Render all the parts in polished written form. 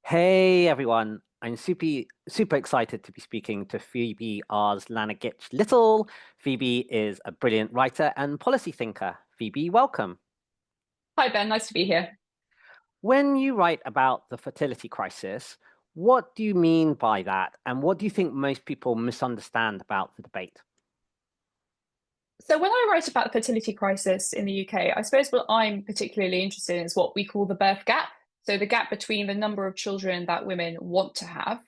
Hey everyone, I'm super excited to be speaking to Phoebe Arslanagić-Little. Phoebe is a brilliant writer and policy thinker. Phoebe, welcome. Hi, Ben. Nice to be here. When you write about the fertility crisis, what do you mean by that, and what do you think most people misunderstand about the debate? So, when I write about the fertility crisis in the UK, I suppose what I'm particularly interested in is what we call the birth gap. So, the gap between the number of children that women want to have,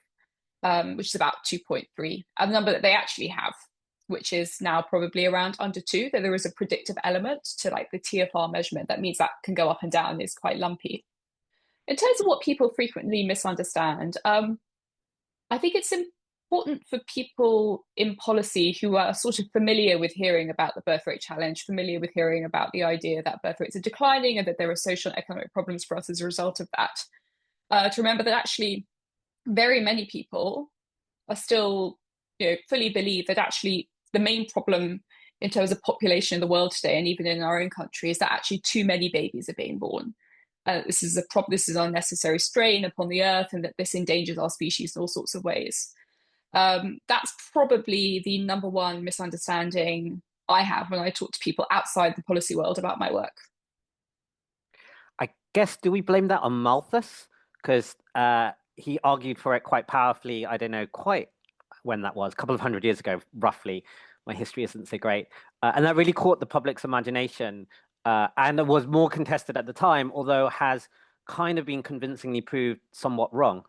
which is about 2.3, and the number that they actually have, which is now probably around under two. Though there is a predictive element to like the TFR measurement that means that can go up and down, is quite lumpy. In terms of what people frequently misunderstand, I think it's important for people in policy who are sort of familiar with hearing about the birth rate challenge, familiar with hearing about the idea that birth rates are declining and that there are social and economic problems for us as a result of that, to remember that actually very many people are still, fully believe that actually the main problem in terms of population in the world today, and even in our own country, is that actually too many babies are being born. This is a problem. This is unnecessary strain upon the earth, and that this endangers our species in all sorts of ways. That's probably the number one misunderstanding I have when I talk to people outside the policy world about my work. I guess, do we blame that on Malthus? Because he argued for it quite powerfully. I don't know quite when that was, a couple of hundred years ago, roughly. My history isn't so great. And that really caught the public's imagination and it was more contested at the time, although has kind of been convincingly proved somewhat wrong.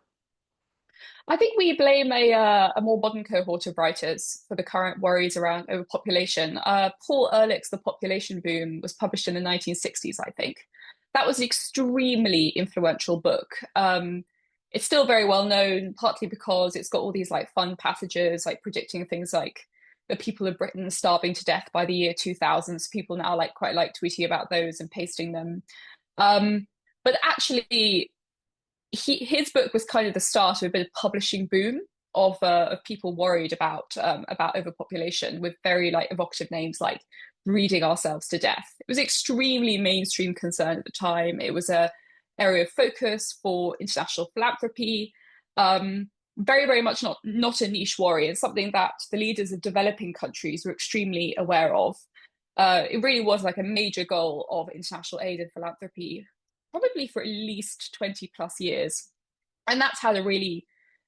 I think we blame a more modern cohort of writers for the current worries around overpopulation. Paul Ehrlich's The Population Boom was published in the 1960s, I think. That was an extremely influential book. It's still very well known, partly because it's got all these like fun passages, like predicting things like the people of Britain starving to death by the year 2000. So people now like quite like tweeting about those and pasting them. Um, but actually, his book was kind of the start of a bit of publishing boom of people worried about overpopulation with very like evocative names like reading ourselves to death. It was extremely mainstream concern at the time. It was a area of focus for international philanthropy. Very much not a niche worry, and something that the leaders of developing countries were extremely aware of. It really was like a major goal of international aid and philanthropy probably for at least 20 plus years. And that's had a really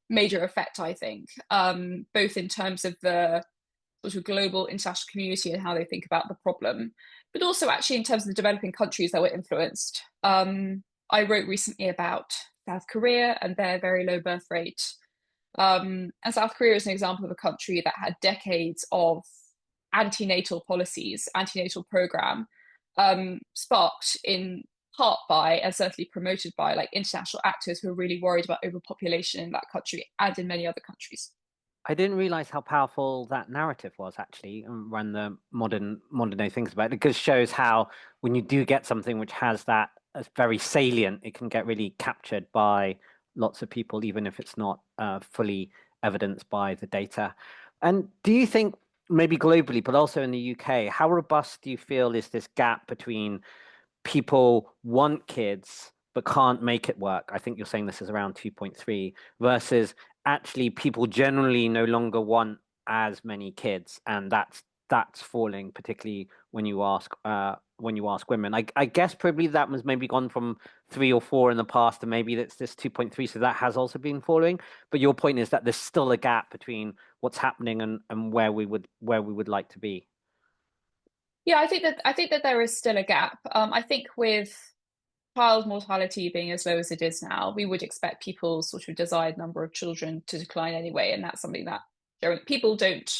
major effect, I think, both in terms of the sort of global international community and how they think about the problem, but also actually in terms of the developing countries that were influenced. I wrote recently about South Korea and their very low birth rate. And South Korea is an example of a country that had decades of antenatal policies, antenatal program, sparked in part by and certainly promoted by like international actors who are really worried about overpopulation in that country and in many other countries. I didn't realize how powerful that narrative was actually, when the modern day thinks about it, because it shows how when you do get something which has that as very salient, it can get really captured by lots of people, even if it's not fully evidenced by the data. And do you think maybe globally, but also in the UK, how robust do you feel is this gap between people want kids but can't make it work? I think you're saying this is around 2.3 versus actually people generally no longer want as many kids, and that's falling, particularly when you ask women. I guess probably that was maybe gone from 3 or 4 in the past, and maybe that's this 2.3, so that has also been falling. But your point is that there's still a gap between what's happening and where we would like to be. Yeah, I think that there is still a gap. I think with child mortality being as low as it is now, we would expect people's sort of desired number of children to decline anyway, and that's something that people don't.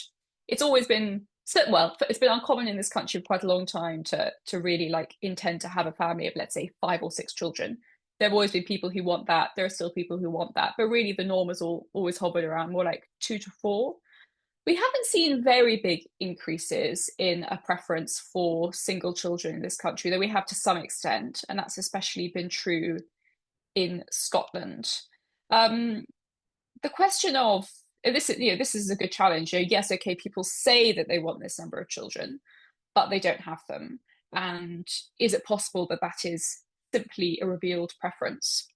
It's always been well, it's been uncommon in this country for quite a long time to really like intend to have a family of let's say 5 or 6 children. There have always been people who want that. There are still people who want that, but really the norm has always hovered around more like 2 to 4. We haven't seen very big increases in a preference for single children in this country, though we have to some extent, and that's especially been true in Scotland. Um, the question of this is a good challenge. Yes, okay, people say that they want this number of children, but they don't have them. And is it possible that that is simply a revealed preference?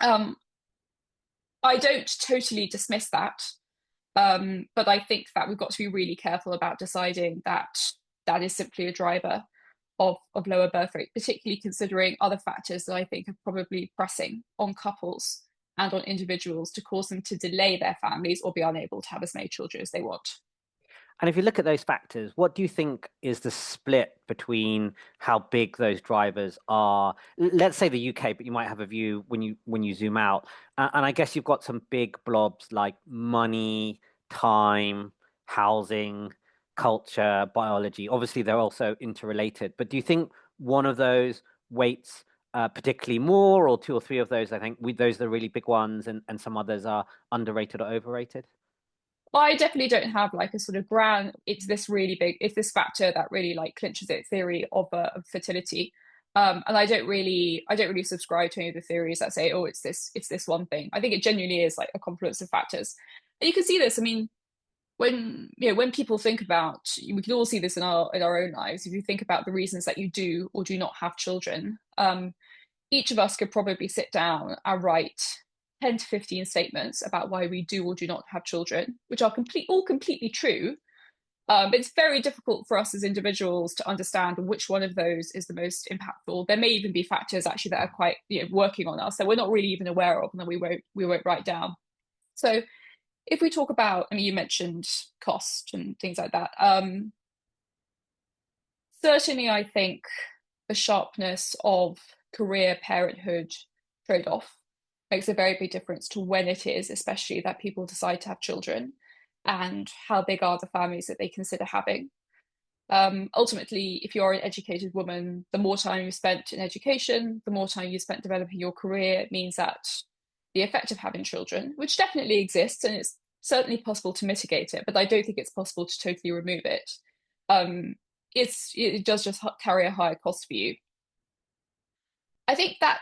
Um, I don't totally dismiss that. But I think that we've got to be really careful about deciding that that is simply a driver of lower birth rate, particularly considering other factors that I think are probably pressing on couples and on individuals to cause them to delay their families or be unable to have as many children as they want. And if you look at those factors, what do you think is the split between how big those drivers are? Let's say the UK, but you might have a view when you zoom out. And I guess you've got some big blobs like money, time, housing, culture, biology. Obviously, they're also interrelated. But do you think one of those weights particularly more, or two or three of those? I think those are the really big ones, and some others are underrated or overrated. Well, I definitely don't have like a sort of ground. It's this really big. It's this factor that really like clinches it theory of fertility. And I don't really subscribe to any of the theories that say, oh, it's this one thing. I think it genuinely is like a confluence of factors. And you can see this. I mean, when people think about, we can all see this in our own lives. If you think about the reasons that you do or do not have children, each of us could probably sit down and write 10 to 15 statements about why we do or do not have children, which are all completely true. But it's very difficult for us as individuals to understand which one of those is the most impactful. There may even be factors actually that are quite, working on us that we're not really even aware of and that we won't write down. So if we talk about, I mean, you mentioned cost and things like that. Certainly, I think the sharpness of career parenthood trade-off makes a very big difference to when it is, especially that people decide to have children and how big are the families that they consider having. Ultimately, if you're an educated woman, the more time you spent in education, the more time you spent developing your career, it means that the effect of having children, which definitely exists and it's certainly possible to mitigate it, but I don't think it's possible to totally remove it. It does just carry a higher cost for you. I think that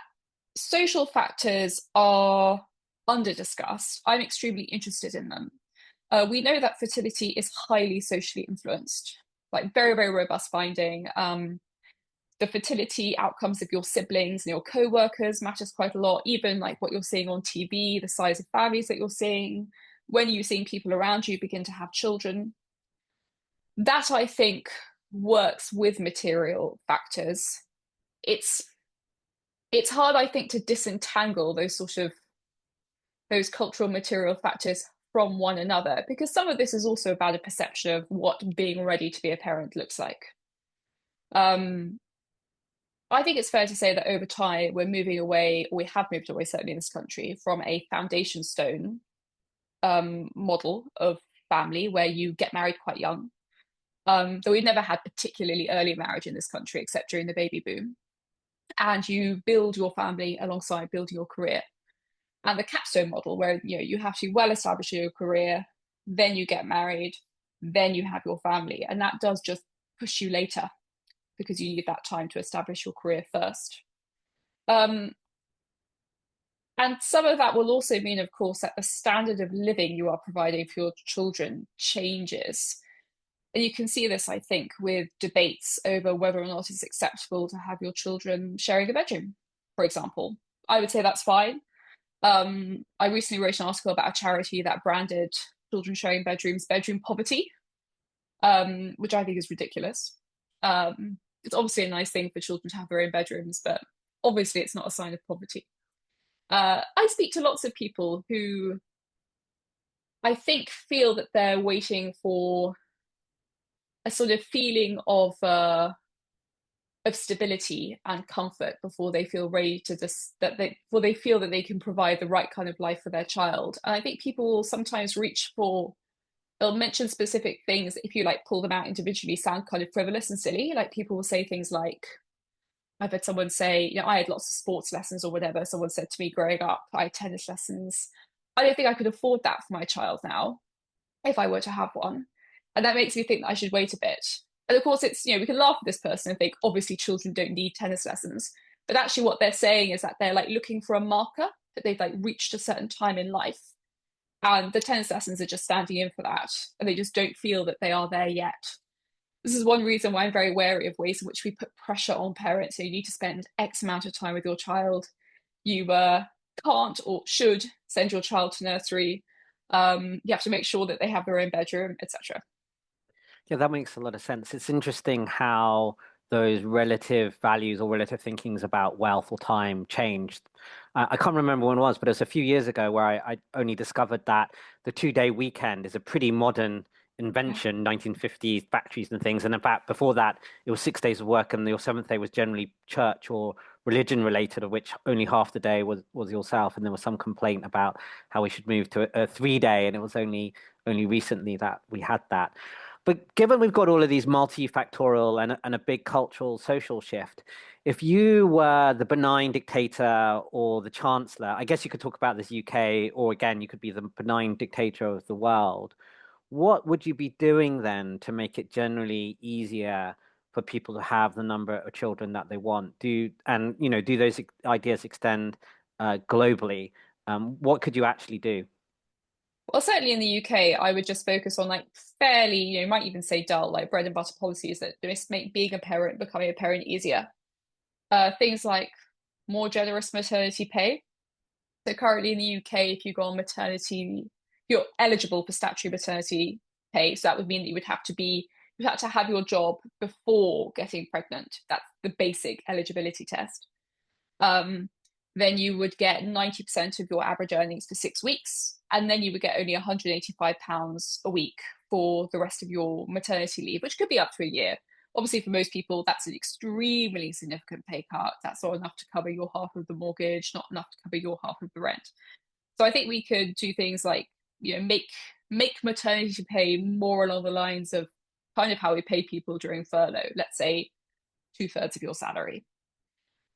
social factors are under discussed. I'm extremely interested in them. We know that fertility is highly socially influenced, like very, very robust finding. The fertility outcomes of your siblings and your co-workers matters quite a lot, even like what you're seeing on TV, the size of families that you're seeing, when you're seeing people around you begin to have children. That I think works with material factors. It's hard, I think, to disentangle those cultural material factors from one another, because some of this is also about a perception of what being ready to be a parent looks like. I think it's fair to say that over time we're moving away, or we have moved away, certainly in this country, from a foundation stone model of family where you get married quite young. Though we've never had particularly early marriage in this country, except during the baby boom. And you build your family alongside building your career. And the capstone model, where you have to well establish your career, then you get married, then you have your family, and that does just push you later because you need that time to establish your career first. And some of that will also mean, of course, that the standard of living you are providing for your children changes. And you can see this, I think, with debates over whether or not it's acceptable to have your children sharing a bedroom, for example. I would say that's fine. I recently wrote an article about a charity that branded children sharing bedrooms bedroom poverty, which I think is ridiculous. It's obviously a nice thing for children to have their own bedrooms, but obviously it's not a sign of poverty. I speak to lots of people who I think feel that they're waiting for a sort of feeling of stability and comfort before they feel ready to before they feel that they can provide the right kind of life for their child. And I think people will sometimes they'll mention specific things that if you like pull them out individually sound kind of frivolous and silly. Like people will say things like, I've had someone say, I had lots of sports lessons or whatever. Someone said to me growing up, I had tennis lessons. I don't think I could afford that for my child now if I were to have one. And that makes me think that I should wait a bit. And of course, it's, we can laugh at this person and think, obviously, children don't need tennis lessons. But actually, what they're saying is that they're like looking for a marker that they've like reached a certain time in life. And the tennis lessons are just standing in for that. And they just don't feel that they are there yet. This is one reason why I'm very wary of ways in which we put pressure on parents. So you need to spend X amount of time with your child. You can't or should send your child to nursery. You have to make sure that they have their own bedroom, etc. Yeah, that makes a lot of sense. It's interesting how those relative values or relative thinkings about wealth or time changed. I can't remember when it was, but it was a few years ago where I only discovered that the 2-day weekend is a pretty modern Yeah. invention, 1950s factories and things. And in fact, before that, it was 6 days of work, and your seventh day was generally church or religion related, of which only half the day was yourself. And there was some complaint about how we should move to a 3-day, and it was only recently that we had that. But given we've got all of these multifactorial and a big cultural social shift, if you were the benign dictator or the chancellor, I guess you could talk about this UK, or again, you could be the benign dictator of the world. What would you be doing then to make it generally easier for people to have the number of children that they want? Do those ideas extend globally? What could you actually do? Well, certainly in the UK, I would just focus on like fairly, might even say dull, like bread and butter policies that just make being a parent, becoming a parent easier. Things like more generous maternity pay. So currently in the UK, if you go on maternity, you're eligible for statutory maternity pay. So that would mean that you had to have your job before getting pregnant. That's the basic eligibility test. Um, then you would get 90% of your average earnings for 6 weeks. And then you would get only £185 a week for the rest of your maternity leave, which could be up to a year. Obviously, for most people, that's an extremely significant pay cut. That's not enough to cover your half of the mortgage, not enough to cover your half of the rent. So I think we could do things like, make maternity pay more along the lines of kind of how we pay people during furlough. Let's say 2/3 of your salary.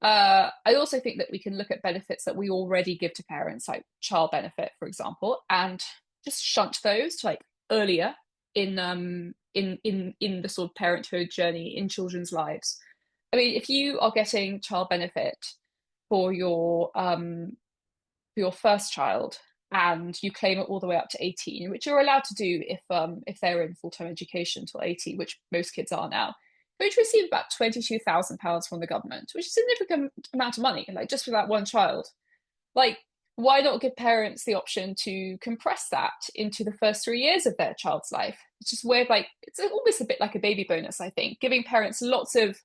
I also think that we can look at benefits that we already give to parents, like child benefit, for example, and just shunt those to like earlier in the sort of parenthood journey in children's lives. I mean, if you are getting child benefit for your first child and you claim it all the way up to 18, which you're allowed to do if they're in full-time education until 18, which most kids are now, going to receive about £22,000 from the government, which is a significant amount of money, like just for that one child. Like, why not give parents the option to compress that into the first 3 years of their child's life? It's just where, like, it's almost a bit like a baby bonus, I think, giving parents lots of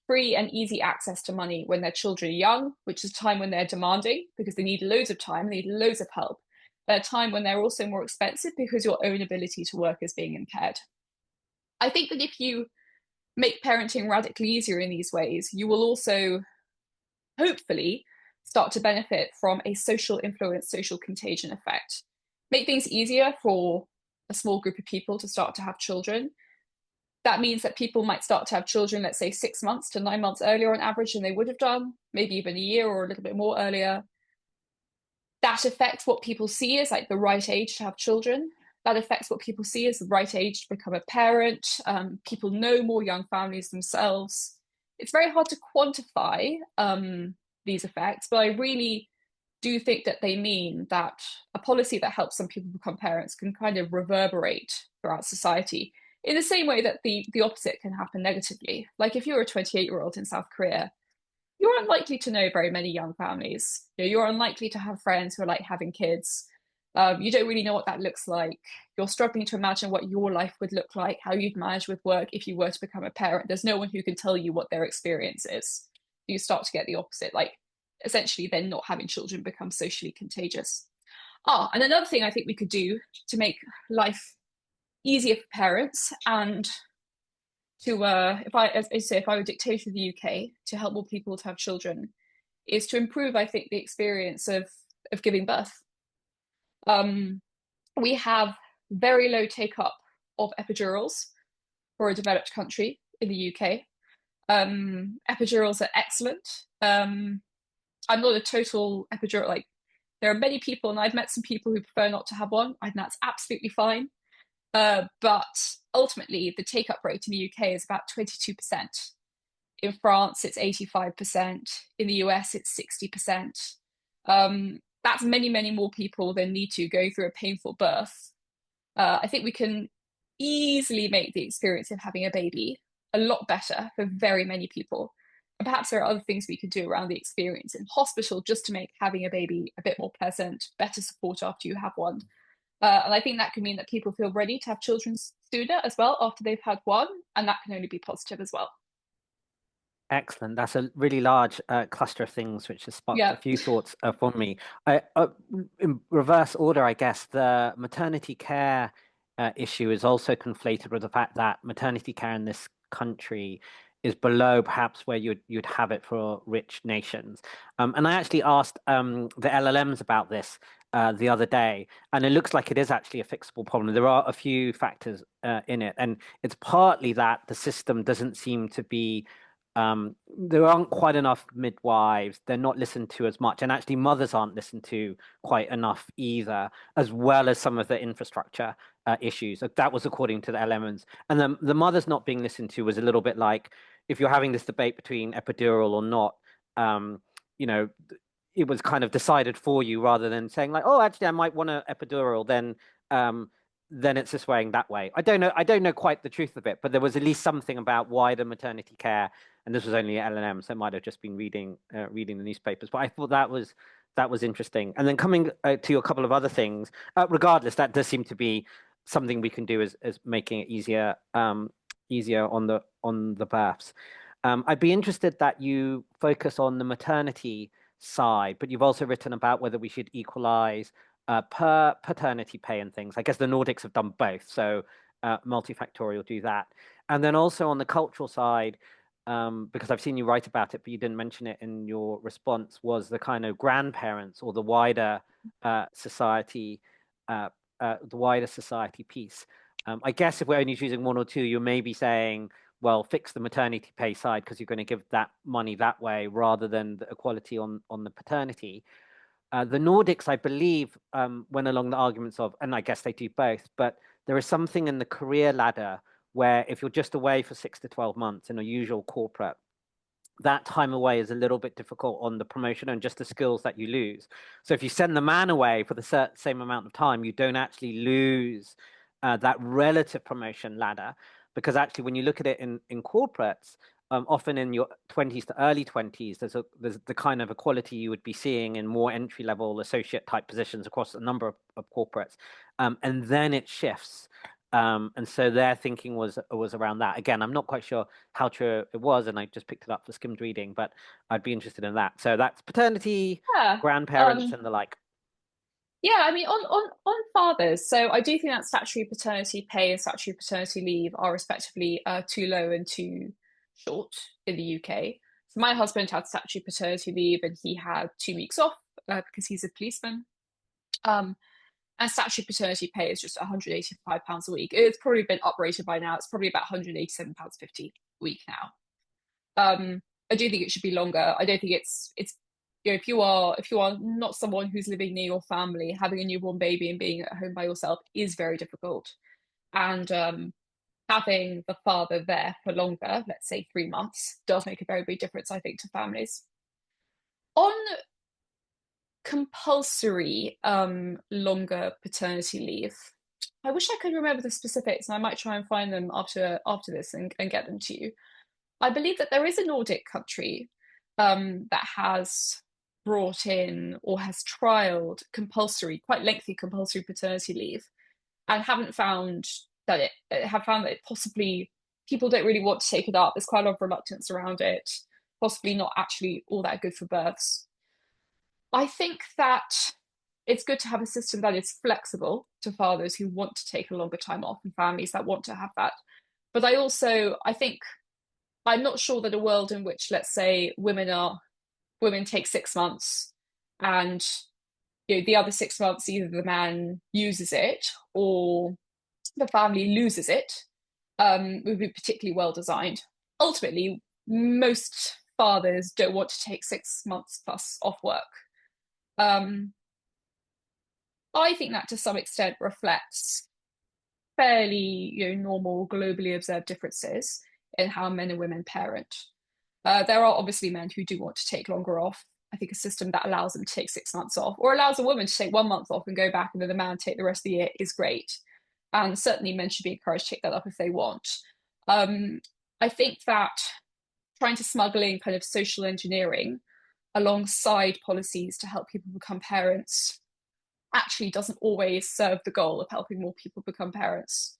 free and easy access to money when their children are young, which is a time when they're demanding because they need loads of time, they need loads of help, at a time when they're also more expensive because your own ability to work is being impaired. I think that if you make parenting radically easier in these ways, you will also hopefully start to benefit from a social influence, social contagion effect. Make things easier for a small group of people to start to have children. That means that people might start to have children, let's say 6 months to 9 months earlier on average than they would have done, maybe even a year or a little bit more earlier. That affects what people see as like the right age to have children. That affects what people see as the right age to become a parent. People know more young families themselves. It's very hard to quantify these effects, but I really do think that they mean that a policy that helps some people become parents can kind of reverberate throughout society in the same way that the opposite can happen negatively. Like if you're a 28-year-old in South Korea, you're unlikely to know very many young families. You're unlikely to have friends who are like having kids. You don't really know what that looks like. You're struggling to imagine what your life would look like, how you'd manage with work if you were to become a parent. There's no one who can tell you what their experience is. You start to get the opposite. Like essentially, then not having children becomes socially contagious. And another thing I think we could do to make life easier for parents and to if I as I say if I were dictator of the UK to help more people to have children is to improve I think the experience of giving birth. We have very low take up of epidurals for a developed country in the UK. Epidurals are excellent. I'm not a total epidural like there are many people and I've met some people who prefer not to have one and that's absolutely fine. But ultimately, the take up rate in the UK is about 22%. In France, it's 85%. In the US, it's 60%. That's many, many more people than need to go through a painful birth. I think we can easily make the experience of having a baby a lot better for very many people. perhaps there are other things we could do around the experience in hospital just to make having a baby a bit more pleasant, better support after you have one. And I think that could mean that people feel ready to have children sooner as well after they've had one, and that can only be positive as well. Excellent. That's a really large cluster of things which has sparked a Yeah. few thoughts from me. In reverse order, I guess, the maternity care issue is also conflated with the fact that maternity care in this country is below perhaps where you'd have it for rich nations. And I actually asked the LLMs about this the other day, and it looks like it is actually a fixable problem. There are a few factors in it, and it's partly that the system doesn't seem to be there aren't quite enough midwives. They're not listened to as much. And actually, mothers aren't listened to quite enough either, as well as some of the infrastructure issues. That was according to the LMs. And the mothers not being listened to was a little bit like if you're having this debate between epidural or not, you know, it was kind of decided for you rather than saying like, oh, actually, I might want an epidural, then it's just swaying that way. I don't know quite the truth of it, but there was at least something about wider maternity care, and this was only LNM, so it might have just been reading the newspapers. But I thought that was interesting. And then coming to a couple of other things, regardless, that does seem to be something we can do as making it easier on the births. I'd be interested that you focus on the maternity side, but you've also written about whether we should equalize per paternity pay and things. I guess the Nordics have done both, so multifactorial do that. And then also on the cultural side, because I've seen you write about it, but you didn't mention it in your response, was the kind of grandparents or society, the wider society piece. I guess if we're only choosing one or two, you may be saying, well, fix the maternity pay side because you're going to give that money that way rather than the equality on the paternity. The Nordics, I believe, went along the arguments of, and I guess they do both, but there is something in the career ladder where if you're just away for 6 to 12 months in a usual corporate, that time away is a little bit difficult on the promotion and just the skills that you lose. So if you send the man away for the same amount of time, you don't actually lose that relative promotion ladder. Because actually, when you look at it in corporates, often in your 20s to early 20s, there's the kind of equality you would be seeing in more entry level associate type positions across a number of corporates, and then it shifts. And so their thinking was around that. Again, I'm not quite sure how true it was, and I just picked it up for skimmed reading, but I'd be interested in that. So that's paternity, Yeah. grandparents, and the like. Yeah, I mean, on fathers, so I do think that statutory paternity pay and statutory paternity leave are respectively too low and too short in the UK. So my husband had statutory paternity leave and he had 2 weeks off because he's a policeman. Um, and statutory paternity pay is just £185 a week. It's probably been uprated by now. It's probably about £187.50 a week now. I do think it should be longer. I don't think it's if you are not someone who's living near your family, having a newborn baby and being at home by yourself is very difficult. And having the father there for longer, let's say 3 months, does make a very big difference, I think, to families. On compulsory longer paternity leave, I wish I could remember the specifics, and I might try and find them after this and get them to you. I believe that there is a Nordic country that has brought in or has trialed quite lengthy compulsory paternity leave, and haven't found that have found that it possibly people don't really want to take it up. There's quite a lot of reluctance around it, possibly not actually all that good for births. I think that it's good to have a system that is flexible to fathers who want to take a longer time off and families that want to have that. But I think I'm not sure that a world in which, let's say, women take 6 months and the other 6 months either the man uses it or the family loses it would be particularly well designed. Ultimately, most fathers don't want to take 6 months plus off work. I think that to some extent reflects fairly normal globally observed differences in how men and women parent. There are obviously men who do want to take longer off. I think a system that allows them to take 6 months off or allows a woman to take 1 month off and go back and then the man take the rest of the year is great. And certainly men should be encouraged to take that up if they want. I think that trying to smuggle in kind of social engineering alongside policies to help people become parents actually doesn't always serve the goal of helping more people become parents.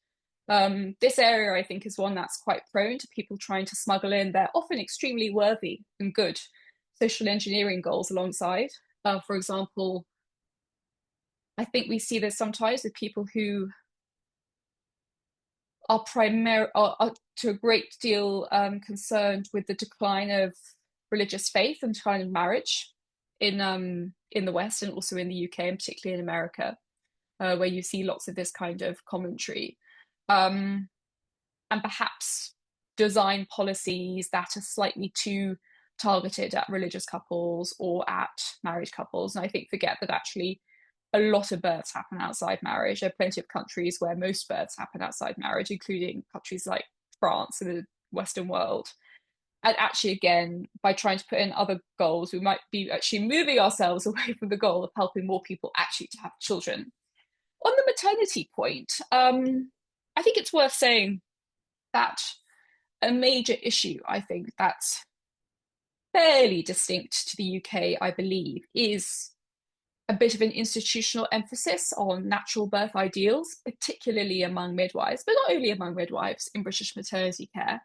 This area, I think, is one that's quite prone to people trying to smuggle in their often extremely worthy and good social engineering goals alongside. For example, I think we see this sometimes with people who are to a great deal concerned with the decline of religious faith and kind of marriage in the West and also in the UK and particularly in America, where you see lots of this kind of commentary, and perhaps design policies that are slightly too targeted at religious couples or at married couples. And I think forget that actually a lot of births happen outside marriage. There are plenty of countries where most births happen outside marriage, including countries like France and the Western world. And actually, again, by trying to put in other goals, we might be actually moving ourselves away from the goal of helping more people actually to have children. On the maternity point, I think it's worth saying that a major issue, I think, that's fairly distinct to the UK, I believe, is a bit of an institutional emphasis on natural birth ideals, particularly among midwives, but not only among midwives in British maternity care.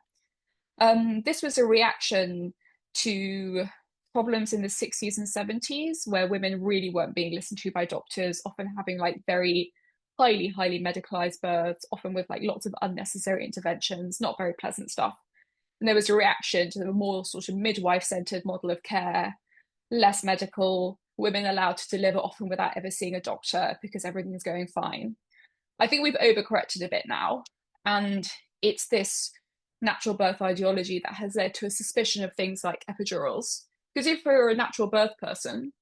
This was a reaction to problems in the 60s and 70s where women really weren't being listened to by doctors, often having like very highly medicalized births, often with like lots of unnecessary interventions, not very pleasant stuff. And there was a reaction to the more sort of midwife-centered model of care, less medical, women allowed to deliver often without ever seeing a doctor because everything's going fine. I think we've overcorrected a bit now, and it's this natural birth ideology that has led to a suspicion of things like epidurals. Because if you're a natural birth person,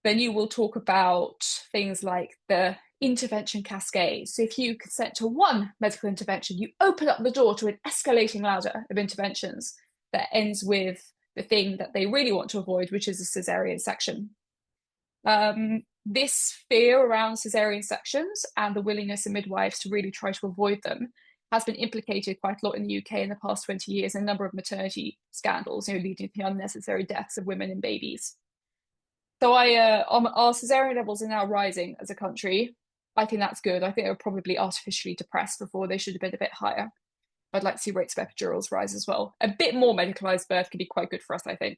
then you will talk about things like the intervention cascade. So if you consent to one medical intervention, you open up the door to an escalating ladder of interventions that ends with the thing that they really want to avoid, which is a cesarean section. This fear around cesarean sections and the willingness of midwives to really try to avoid them has been implicated quite a lot in the UK in the past 20 years in a number of maternity scandals, leading to the unnecessary deaths of women and babies. So our cesarean levels are now rising as a country. I think that's good. I think they were probably artificially depressed before. They should have been a bit higher. I'd like to see rates of epidurals rise as well. A bit more medicalized birth could be quite good for us, I think.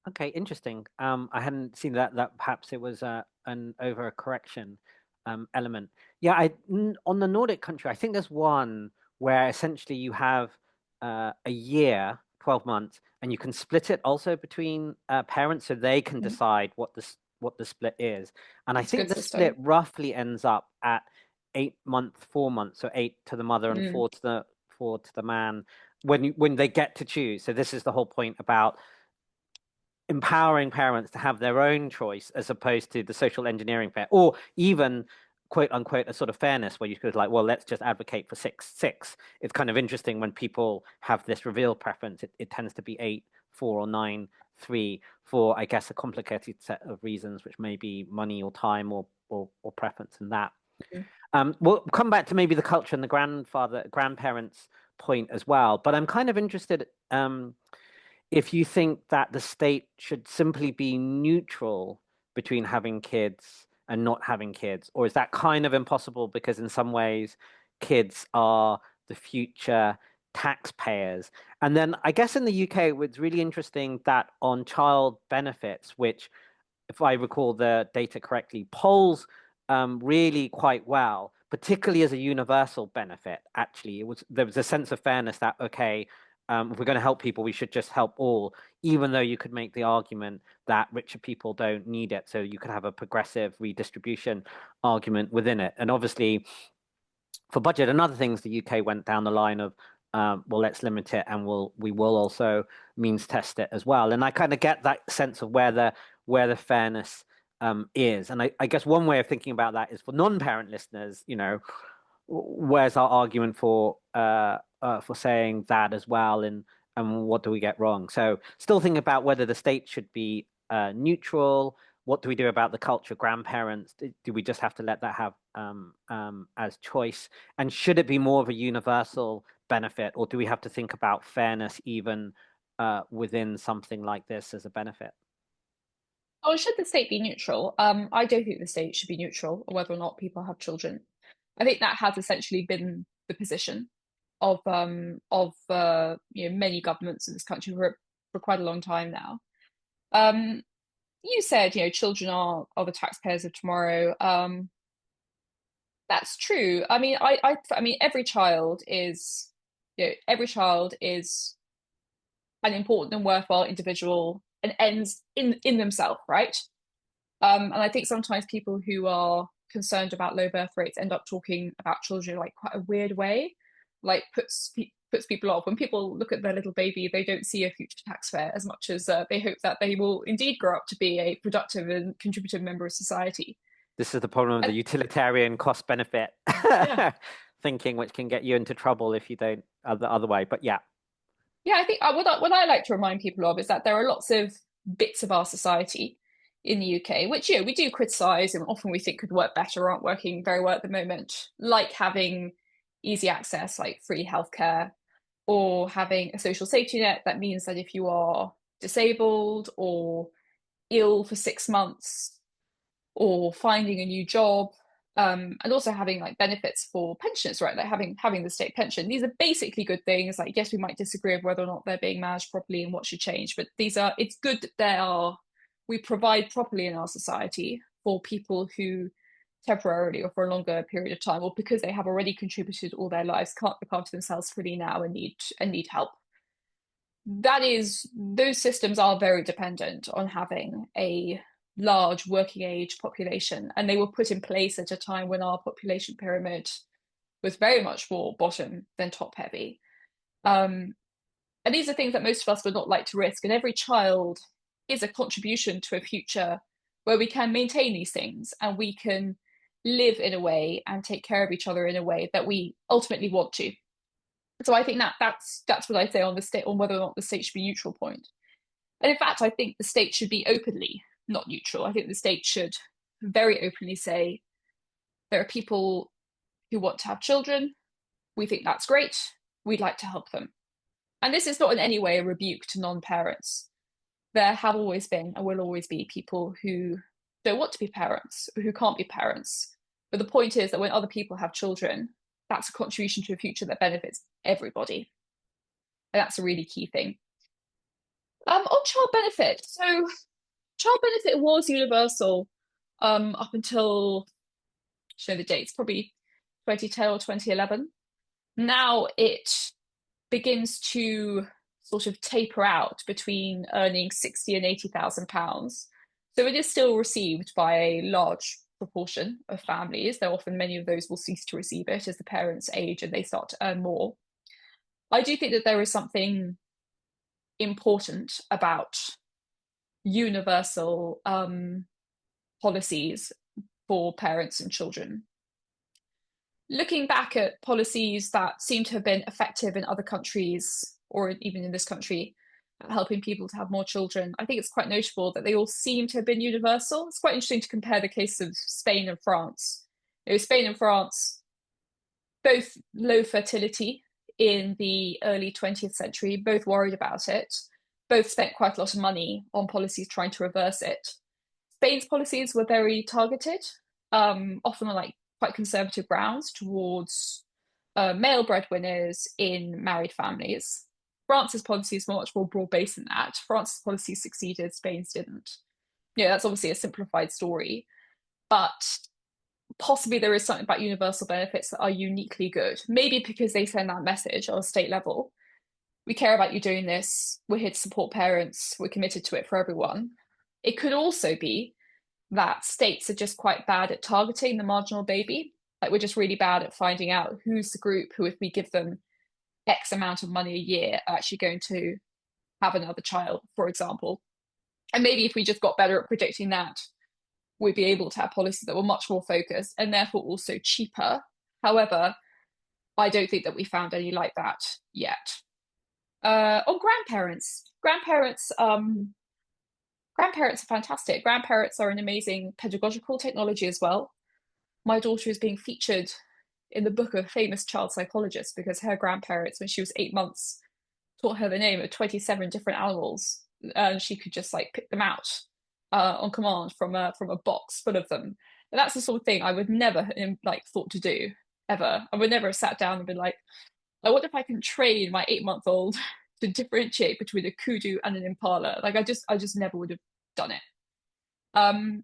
Okay, interesting. I hadn't seen that perhaps it was an overcorrection element. Yeah, on the Nordic country, I think there's one where essentially you have a year, 12 months, and you can split it also between parents, so they can decide what the split is. And I think the split roughly ends up at 8 months, 4 months, so 8 to the mother and 4 to the man when they get to choose. So this is the whole point about empowering parents to have their own choice as opposed to the social engineering fair, or even quote unquote a sort of fairness where you could like, well, let's just advocate for 6. It's kind of interesting when people have this revealed preference. It tends to be 8, 4, or 9, 3 for, I guess, a complicated set of reasons, which may be money or time or preference in that. We'll come back to maybe the culture and the grandparents point as well, but I'm kind of interested if you think that the state should simply be neutral between having kids and not having kids, or is that kind of impossible because in some ways kids are the future taxpayers? And then I guess in the UK, it's really interesting that on child benefits, which, if I recall the data correctly, polls really quite well, particularly as a universal benefit. Actually, there was a sense of fairness that, okay, if we're going to help people, we should just help all, even though you could make the argument that richer people don't need it. So you could have a progressive redistribution argument within it. And obviously, for budget and other things, the UK went down the line of, well, let's limit it, and we will also means test it as well. And I kind of get that sense of where the fairness is. And I guess one way of thinking about that is for non-parent listeners, where's our argument for saying that as well, and what do we get wrong? So still thinking about whether the state should be neutral. What do we do about the culture of grandparents? Do we just have to let that have as choice? And should it be more of a universal benefit, or do we have to think about fairness even within something like this as a benefit? Oh, should the state be neutral? I don't think the state should be neutral on whether or not people have children. I think that has essentially been the position of many governments in this country for quite a long time now. Um, you said, children are the taxpayers of tomorrow. That's true. I mean, I mean, every child is an important and worthwhile individual and ends in themselves, right? And I think sometimes people who are concerned about low birth rates end up talking about children like quite a weird way, like puts people off. When people look at their little baby, they don't see a future taxpayer as much as they hope that they will indeed grow up to be a productive and contributive member of society. This is the problem of the And utilitarian cost benefit yeah, thinking, which can get you into trouble if you don't the other way. But yeah, yeah, I think what I like to remind people of is that there are lots of bits of our society in the UK, which we do criticise and often we think could work better, aren't working very well at the moment, like having easy access, like free healthcare, or having a social safety net that means that if you are disabled or ill for 6 months or finding a new job, and also having like benefits for pensioners, right? Like having the state pension. These are basically good things. Like, yes, we might disagree of whether or not they're being managed properly and what should change, but it's good that we provide properly in our society for people who temporarily or for a longer period of time, or because they have already contributed all their lives, can't look after themselves fully now and need help. Those systems are very dependent on having a large working age population, and they were put in place at a time when our population pyramid was very much more bottom than top heavy. And these are things that most of us would not like to risk. And every child is a contribution to a future where we can maintain these things and we can live in a way and take care of each other in a way that we ultimately want to. So I think that's what I say on the state, on whether or not the state should be neutral point. And in fact, I think the state should be openly not neutral. I think the state should very openly say there are people who want to have children. We think that's great. We'd like to help them. And this is not in any way a rebuke to non-parents. There have always been and will always be people who don't want to be parents or who can't be parents. But the point is that when other people have children, that's a contribution to a future that benefits everybody. And that's a really key thing. On child benefit, so child benefit was universal up until, show the dates, probably 2010 or 2011. Now it begins to sort of taper out between earning 60 and 80,000 pounds. So it is still received by a large proportion of families, though often many of those will cease to receive it as the parents age and they start to earn more. I do think that there is something important about universal policies for parents and children. Looking back at policies that seem to have been effective in other countries, or even in this country, helping people to have more children, I think it's quite notable that they all seem to have been universal. It's quite interesting to compare the case of Spain and France. Spain and France, both low fertility in the early 20th century, both worried about it, both spent quite a lot of money on policies trying to reverse it. Spain's policies were very targeted, often on like quite conservative grounds towards male breadwinners in married families. France's policies were much more broad-based than that. France's policies succeeded, Spain's didn't. That's obviously a simplified story, but possibly there is something about universal benefits that are uniquely good. Maybe because they send that message on a state level. We care about you doing this. We're here to support parents. We're committed to it for everyone. It could also be that states are just quite bad at targeting the marginal baby. Like, we're just really bad at finding out who's the group who, if we give them X amount of money a year, are actually going to have another child, for example. And maybe if we just got better at predicting that, we'd be able to have policies that were much more focused and therefore also cheaper. However, I don't think that we found any like that yet. On grandparents are fantastic. Grandparents are an amazing pedagogical technology as well. My daughter is being featured in the book of a famous child psychologist because her grandparents, when she was 8 months, taught her the name of 27 different animals, and she could just like pick them out on command from a box full of them. And that's the sort of thing I would never like thought to do ever. I would never have sat down and been like, I wonder if I can train my 8-month-old to differentiate between a kudu and an impala. Like I just never would have done it. Um,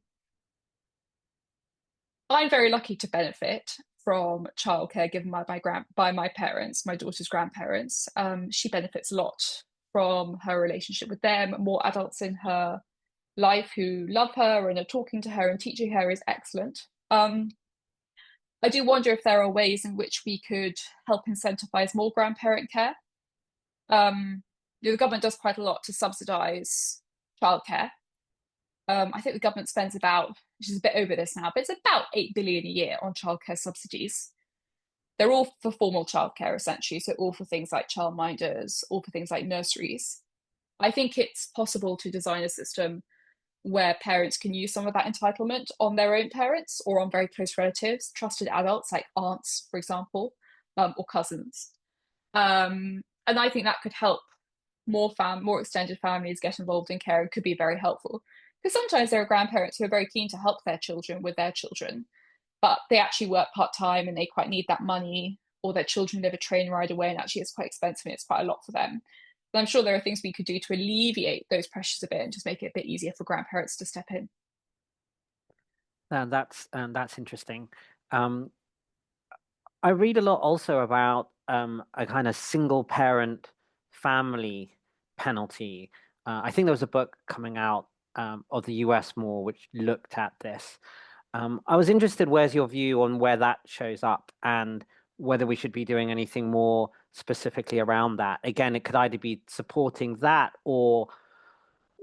I'm very lucky to benefit from childcare given by my parents, my daughter's grandparents. She benefits a lot from her relationship with them. More adults in her life who love her and are talking to her and teaching her is excellent. I do wonder if there are ways in which we could help incentivize more grandparent care. The government does quite a lot to subsidize childcare. I think the government spends about, which is a bit over this now, but it's about 8 billion a year on childcare subsidies. They're all for formal childcare essentially, so all for things like childminders, all for things like nurseries. I think it's possible to design a system where parents can use some of that entitlement on their own parents or on very close relatives, trusted adults like aunts, for example, or cousins. And I think that could help more extended families get involved in care and could be very helpful. Because sometimes there are grandparents who are very keen to help their children with their children, but they actually work part-time and they quite need that money, or their children live a train ride away and actually it's quite expensive and it's quite a lot for them. But I'm sure there are things we could do to alleviate those pressures a bit and just make it a bit easier for grandparents to step in. That's interesting. Um, I read a lot also about a kind of single parent family penalty. I think there was a book coming out of the US more which looked at this. I was interested, where's your view on where that shows up and whether we should be doing anything more specifically around that? Again, it could either be supporting that or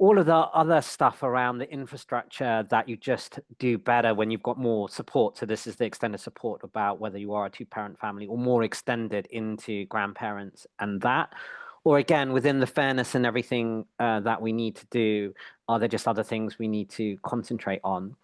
all of the other stuff around the infrastructure that you just do better when you've got more support. So this is the extended support about whether you are a two-parent family or more extended into grandparents and that. Or again, within the fairness and everything that we need to do, are there just other things we need to concentrate on?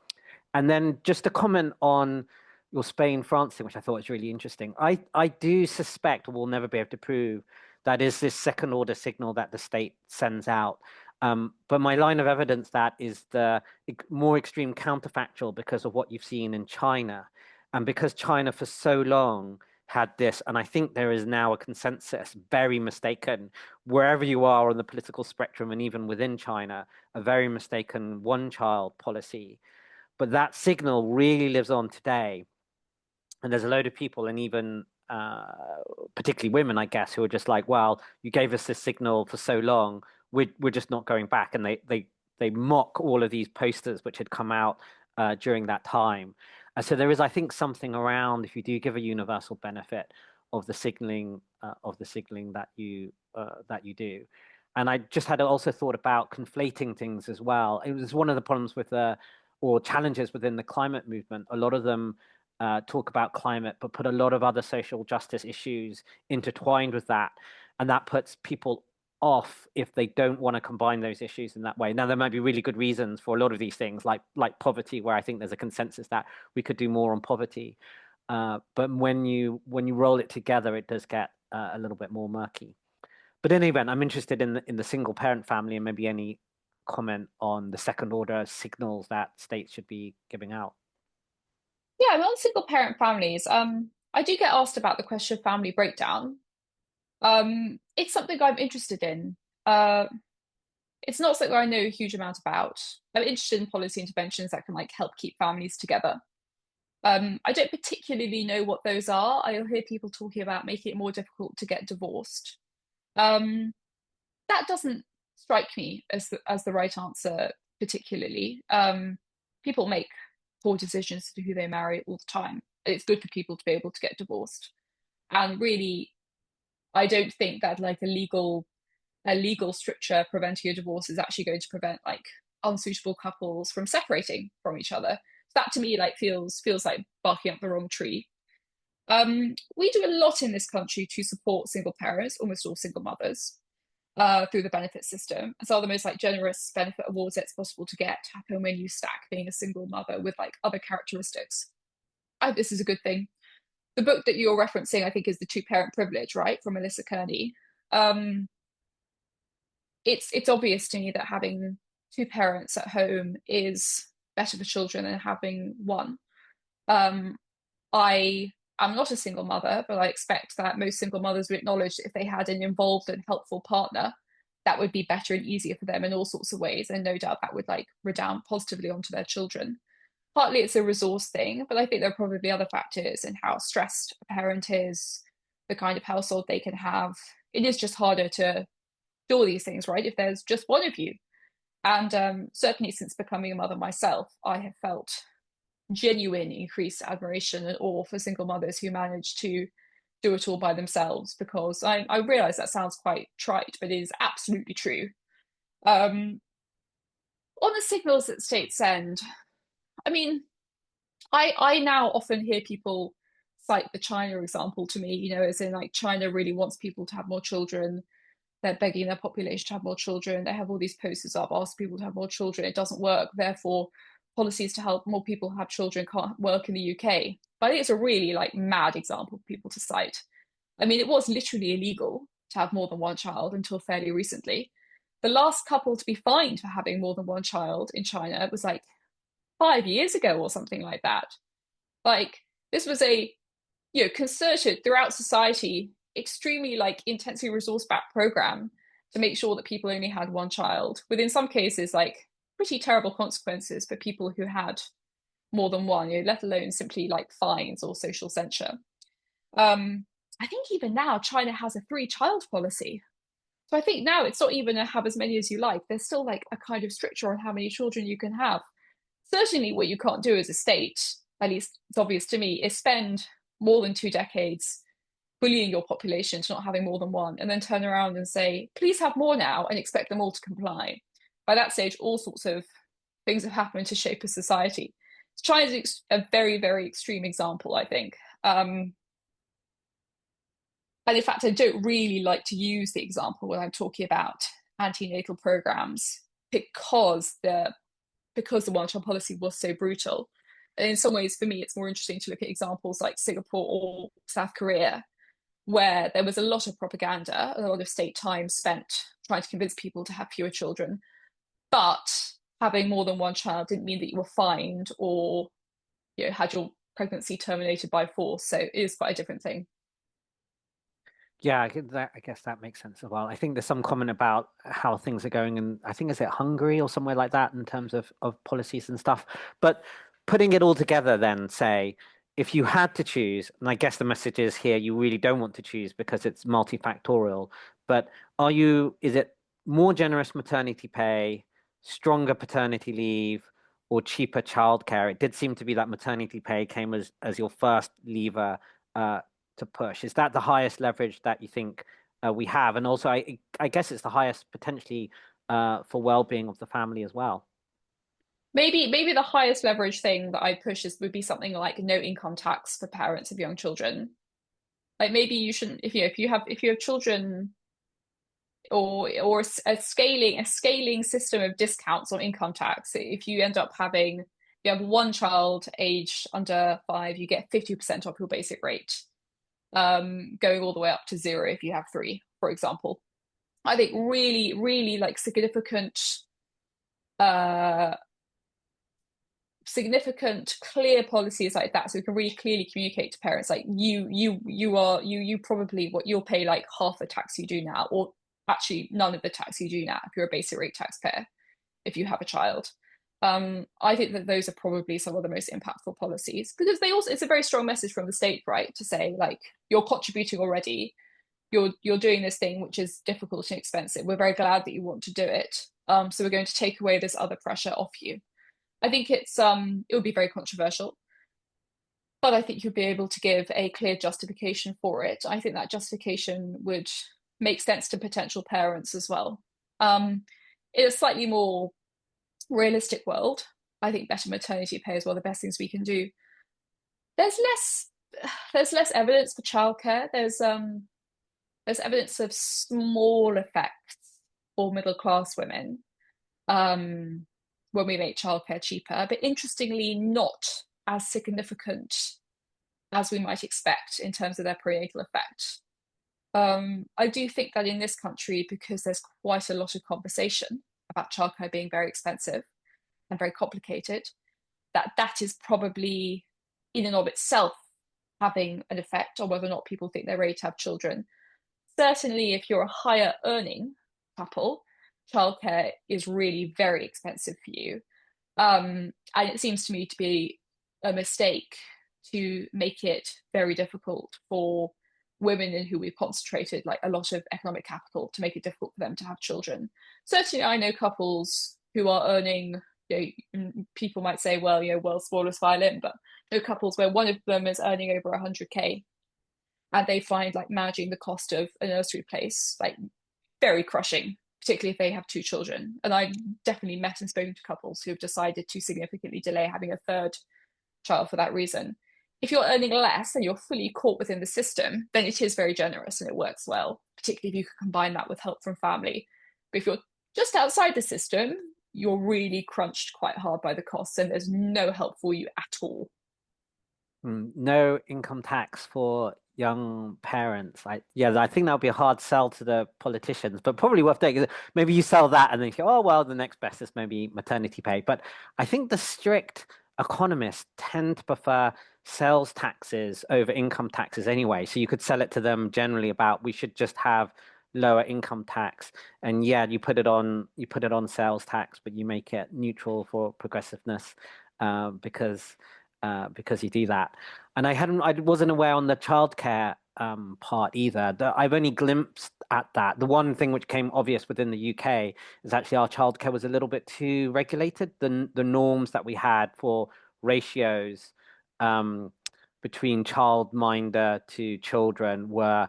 And then just a comment on your Spain-France thing, which I thought was really interesting. I do suspect, we'll never be able to prove, that is this second order signal that the state sends out. But my line of evidence that is the more extreme counterfactual because of what you've seen in China. And because China for so long had this, and I think there is now a consensus, very mistaken, wherever you are on the political spectrum and even within China, a very mistaken one-child policy. But that signal really lives on today. And there's a load of people, and even particularly women, I guess, who are just like, well, you gave us this signal for so long, we're just not going back. And they mock all of these posters which had come out during that time. So there is, I think, something around if you do give a universal benefit of the signaling that you do. And I just had also thought about conflating things as well. It was one of the problems with or challenges within the climate movement. A lot of them talk about climate, but put a lot of other social justice issues intertwined with that. And that puts people off if they don't want to combine those issues in that way. Now, there might be really good reasons for a lot of these things, like poverty, where I think there's a consensus that we could do more on poverty. But when you roll it together, it does get a little bit more murky. But in any event, I'm interested in the single parent family and maybe any comment on the second order signals that states should be giving out. Yeah, well, on single parent families, I do get asked about the question of family breakdown. It's something I'm interested in. It's not something I know a huge amount about. I'm interested in policy interventions that can like help keep families together. I don't particularly know what those are. I'll hear people talking about making it more difficult to get divorced. Um, that doesn't strike me as the right answer particularly. People make poor decisions to who they marry all the time. It's good for people to be able to get divorced. And really, I don't think that like a legal stricture preventing a divorce is actually going to prevent like unsuitable couples from separating from each other. That to me like feels like barking up the wrong tree. We do a lot in this country to support single parents, almost all single mothers, through the benefit system. And so the most like generous benefit awards that's possible to get happen when you stack being a single mother with like other characteristics. This is a good thing. the book that you're referencing, I think, is The Two-Parent Privilege, right, from Melissa Kearney. Um, it's obvious to me that having two parents at home is better for children than having one. Um, I am not a single mother, but I expect that most single mothers would acknowledge that if they had an involved and helpful partner, that would be better and easier for them in all sorts of ways. And no doubt that would like redound positively onto their children. Partly it's a resource thing, but I think there are probably other factors in how stressed a parent is, the kind of household they can have. It is just harder to do all these things, right? If there's just one of you. And certainly since becoming a mother myself, I have felt genuine increased admiration and awe for single mothers who manage to do it all by themselves, because I realize that sounds quite trite, but it is absolutely true. On the signals that states send, I mean, I now often hear people cite the China example to me, you know, as in like China really wants people to have more children. They're begging their population to have more children. They have all these posters up, ask people to have more children. It doesn't work. Therefore, policies to help more people have children can't work in the UK. But I think it's a really like mad example for people to cite. I mean, it was literally illegal to have more than one child until fairly recently. The last couple to be fined for having more than one child in China was like 5 years ago or something like that. Like this was a, you know, concerted throughout society, extremely like intensely resource-backed program to make sure that people only had one child, with in some cases like pretty terrible consequences for people who had more than one, you know, let alone simply like fines or social censure. I think even now China has a three-child policy. So I think now it's not even a have as many as you like. There's still like a kind of stricture on how many children you can have. Certainly what you can't do as a state, at least it's obvious to me, is spend more than 2 decades bullying your population to not having more than one, and then turn around and say, please have more now, and expect them all to comply. By that stage, all sorts of things have happened to shape a society. China is a very, very extreme example, I think. And in fact, I don't really like to use the example when I'm talking about antenatal programs because the one-child policy was so brutal. And in some ways, for me, it's more interesting to look at examples like Singapore or South Korea, where there was a lot of propaganda, a lot of state time spent trying to convince people to have fewer children. But having more than one child didn't mean that you were fined or, you know, had your pregnancy terminated by force. So it is quite a different thing. Yeah, I guess that makes sense as well. I think there's some comment about how things are going, and I think is it Hungary or somewhere like that in terms of policies and stuff. But putting it all together, then say if you had to choose, and I guess the message is here, you really don't want to choose because it's multifactorial. But is it more generous maternity pay, stronger paternity leave, or cheaper childcare? It did seem to be that maternity pay came as your first lever. To push? Is that the highest leverage that you think we have? And also, I guess it's the highest potentially for well-being of the family as well. Maybe the highest leverage thing that I push would be something like no income tax for parents of young children. Like maybe you shouldn't, if you have children, or a scaling system of discounts on income tax. If you end up having, if you have one child aged under 5, you get 50% off your basic rate, going all the way up to 0 if you have 3, for example. I think really, really like significant clear policies like that, so we can really clearly communicate to parents like you probably what you'll pay like half the tax you do now, or actually none of the tax you do now if you're a basic rate taxpayer if you have a child. I think that those are probably some of the most impactful policies, because it's a very strong message from the state, right, to say like you're contributing already, you're doing this thing which is difficult and expensive, we're very glad that you want to do it, so we're going to take away this other pressure off you. I think it would be very controversial, but I think you'll be able to give a clear justification for it. I think that justification would make sense to potential parents as well. In a slightly more realistic world, I think better maternity pay is one of the best things we can do. There's less evidence for childcare. There's evidence of small effects for middle class women. When we make childcare cheaper, but interestingly not as significant as we might expect in terms of their prenatal effect. I do think that in this country, because there's quite a lot of conversation about childcare being very expensive and very complicated, that is probably in and of itself having an effect on whether or not people think they're ready to have children. Certainly, if you're a higher earning couple, childcare is really very expensive for you. And it seems to me to be a mistake to make it very difficult for women in who we've concentrated like a lot of economic capital to make it difficult for them to have children. Certainly, I know couples who are earning, people might say, well, world's smallest violin, but no couples where one of them is earning over 100K and they find like managing the cost of a nursery place like very crushing, particularly if they have two children. And I definitely met and spoken to couples who have decided to significantly delay having a third child for that reason. If you're earning less and you're fully caught within the system, then it is very generous and it works well, particularly if you can combine that with help from family. But if you're just outside the system, you're really crunched quite hard by the costs and there's no help for you at all. No income tax for young parents. I think that would be a hard sell to the politicians, but probably worth doing. Maybe you sell that and then you go, oh, well, the next best is maybe maternity pay. But I think the strict economists tend to prefer sales taxes over income taxes anyway. So you could sell it to them generally about we should just have lower income tax. And yeah, you put it on sales tax, but you make it neutral for progressiveness because you do that. And I wasn't aware on the childcare part either. I've only glimpsed at that. The one thing which came obvious within the UK is actually our childcare was a little bit too regulated. The norms that we had for ratios between childminder to children were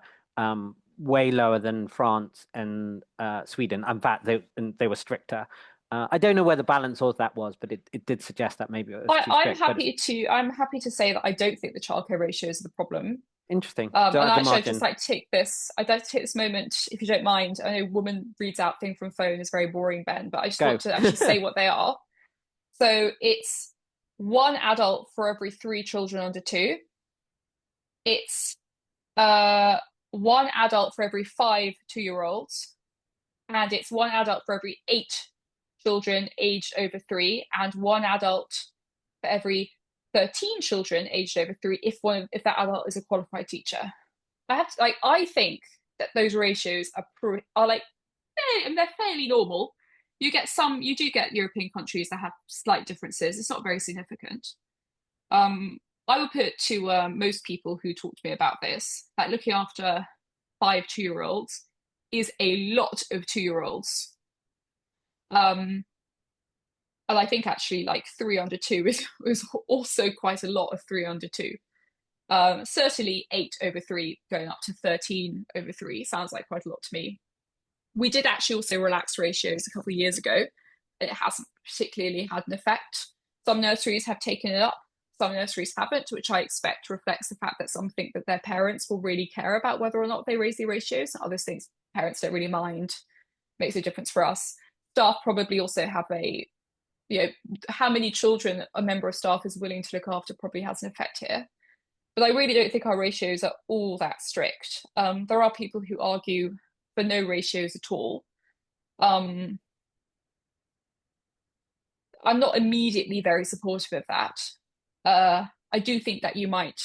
way lower than France and Sweden. In fact, they were stricter. I don't know where the balance of that was, but it did suggest that maybe it was too strict. I'm happy to say that I don't think the childcare ratios are the problem. Interesting. And actually, I'd just like to take this. I'd like to take this moment, if you don't mind. I know woman reads out thing from phone is very boring, Ben, but I just want to actually say what they are. So it's one adult for every 3 children under 2. It's one adult for every 5 2-year-olds, and it's one adult for every 8 children aged over 3, and one adult for every 13 children aged over 3 if that adult is a qualified teacher. I think that those ratios are like they're fairly normal. You do get European countries that have slight differences. It's not very significant. I would put it to most people who talk to me about this that looking after 5 2-year-olds is a lot of 2-year-olds. And I think actually like 3 under 2 is also quite a lot of 3 under 2. Certainly 8 over 3 going up to 13 over 3 sounds like quite a lot to me. We did actually also relax ratios a couple of years ago, and it hasn't particularly had an effect. Some nurseries have taken it up, some nurseries haven't, which I expect reflects the fact that some think that their parents will really care about whether or not they raise the ratios. Others think parents don't really mind, makes a difference for us. Staff probably also have how many children a member of staff is willing to look after probably has an effect here. But I really don't think our ratios are all that strict. There are people who argue for no ratios at all. I'm not immediately very supportive of that. I do think that you might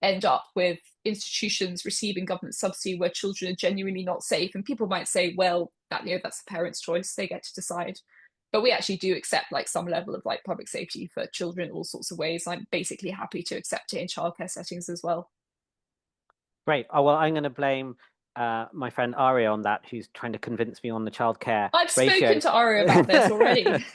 end up with institutions receiving government subsidy where children are genuinely not safe, and people might say, well, that's the parents' choice, they get to decide. But we actually do accept like some level of like public safety for children in all sorts of ways. I'm basically happy to accept it in childcare settings as well. Great. Oh, well, I'm going to blame my friend Aria on that, who's trying to convince me on the childcare I've ratio. spoken to Aria about this already.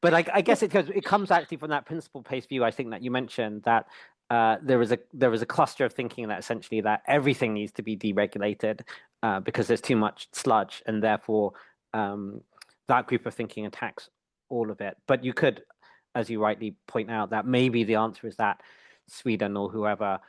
But I guess it comes actually from that principle-based view, I think, that you mentioned, that there was a cluster of thinking that essentially that everything needs to be deregulated because there's too much sludge, and therefore that group of thinking attacks all of it. But you could, as you rightly point out, that maybe the answer is that Sweden or whoever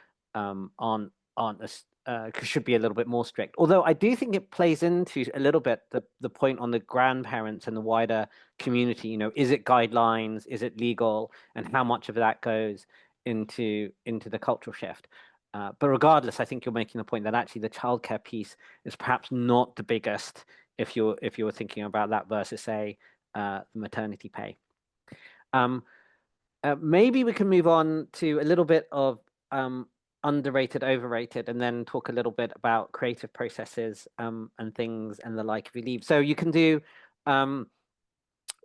should be a little bit more strict. Although I do think it plays into a little bit the point on the grandparents and the wider community. Is it guidelines? Is it legal? And how much of that goes into the cultural shift. But regardless, I think you're making the point that actually the childcare piece is perhaps not the biggest if you're thinking about that versus say the maternity pay. Maybe we can move on to a little bit of underrated, overrated, and then talk a little bit about creative processes and things and the like if you leave. So you can do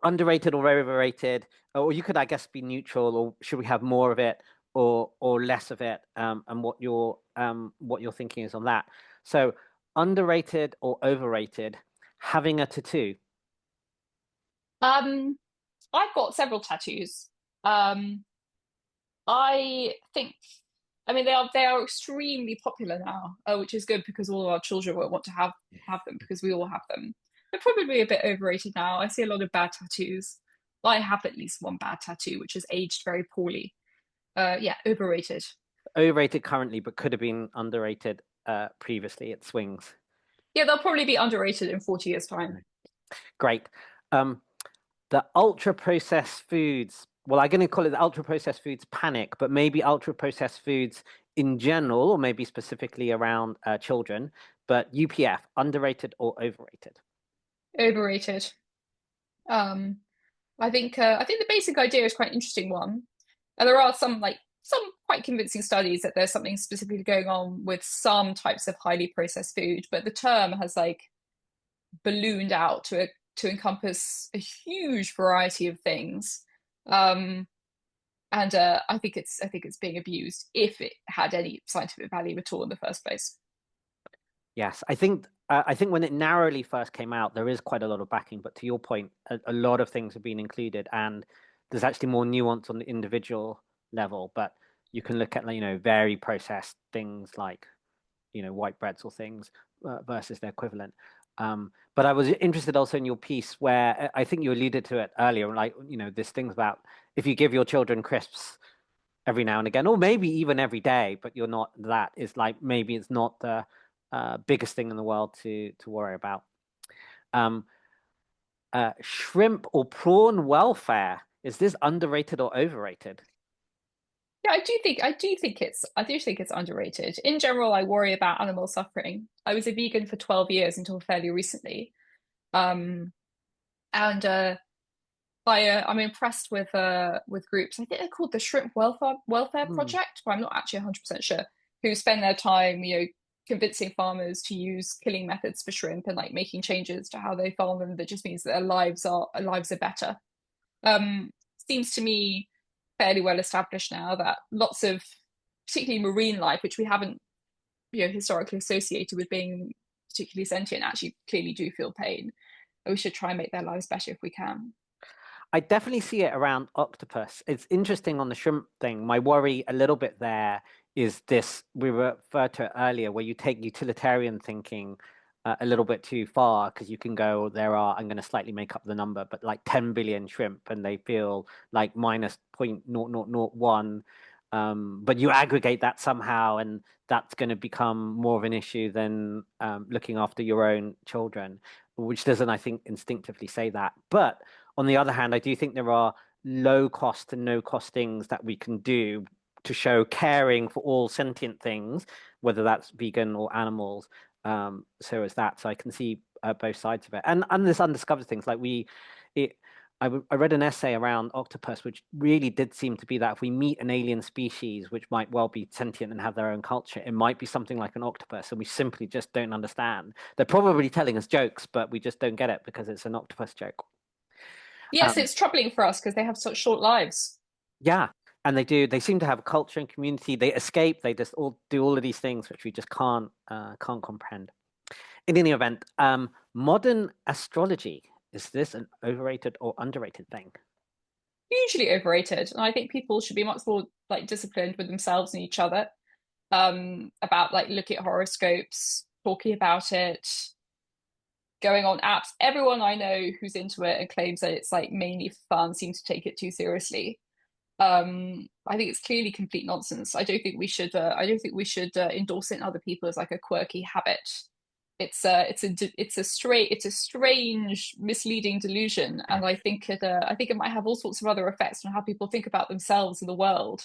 underrated or overrated, or you could, I guess, be neutral, or should we have more of it or less of it, and what your thinking is on that. So underrated or overrated, having a tattoo. Um, I've got several tattoos. Um, I think, I mean, they are extremely popular now, which is good because all of our children will want to have them because we all have them. They're probably a bit overrated now. I see a lot of bad tattoos. I have at least one bad tattoo, which has aged very poorly. Yeah, overrated. Overrated currently, but could have been underrated previously. It swings. Yeah, they'll probably be underrated in 40 years' time. Great. Um, the ultra processed foods. Well, I'm going to call it the ultra processed foods panic, but maybe ultra processed foods in general, or maybe specifically around children. But UPF, underrated or overrated? Overrated. Um, I think the basic idea is quite an interesting one. And there are some quite convincing studies that there's something specifically going on with some types of highly processed food, but the term has like ballooned out to encompass a huge variety of things. Um, and I think it's being abused if it had any scientific value at all in the first place. Yes, I think when it narrowly first came out, there is quite a lot of backing. But to your point, a lot of things have been included, and there's actually more nuance on the individual level. But you can look at very processed things like white breads or things versus their equivalent. But I was interested also in your piece where I think you alluded to it earlier, like this things about if you give your children crisps every now and again, or maybe even every day, but you're not that is like maybe it's not the biggest thing in the world to worry about. Um, Shrimp or prawn welfare, is this underrated or overrated? Yeah, I do think it's underrated. In general, I worry about animal suffering. I was a vegan for 12 years until fairly recently. Um, and I'm impressed with groups. I think they're called the Shrimp Welfare Hmm. Project, but I'm not actually 100% sure, who spend their time, convincing farmers to use killing methods for shrimp and like making changes to how they farm them that just means that their lives are better. Um, Seems to me fairly well established now that lots of particularly marine life, which we haven't historically associated with being particularly sentient, actually clearly do feel pain. And we should try and make their lives better if we can. I definitely see it around octopus. It's interesting on the shrimp thing. My worry a little bit there is this, we referred to it earlier, where you take utilitarian thinking a little bit too far because you can go, I'm going to slightly make up the number, but like 10 billion shrimp and they feel like minus 0.0001. But you aggregate that somehow and that's going to become more of an issue than looking after your own children, which doesn't, I think, instinctively say that. But on the other hand, I do think there are low cost and no cost things that we can do to show caring for all sentient things, whether that's vegan or animals. So is that. So I can see both sides of it, and this undiscovered things like it. I read an essay around octopus, which really did seem to be that if we meet an alien species, which might well be sentient and have their own culture, it might be something like an octopus, and we simply just don't understand. They're probably telling us jokes, but we just don't get it because it's an octopus joke. Yes, Um, it's troubling for us because they have such short lives. yeah, and they do. They seem to have a culture and community. They escape. They just all do all of these things which we just can't comprehend. In any event, modern astrology, is this an overrated or underrated thing? Hugely overrated. And I think people should be much more like disciplined with themselves and each other, about like looking at horoscopes, talking about it, going on apps. Everyone I know who's into it and claims that it's like mainly fun seems to take it too seriously. I think it's clearly complete nonsense. I don't think we should endorse it in other people as like a quirky habit. It's a strange, misleading delusion, and I think it might have all sorts of other effects on how people think about themselves and the world.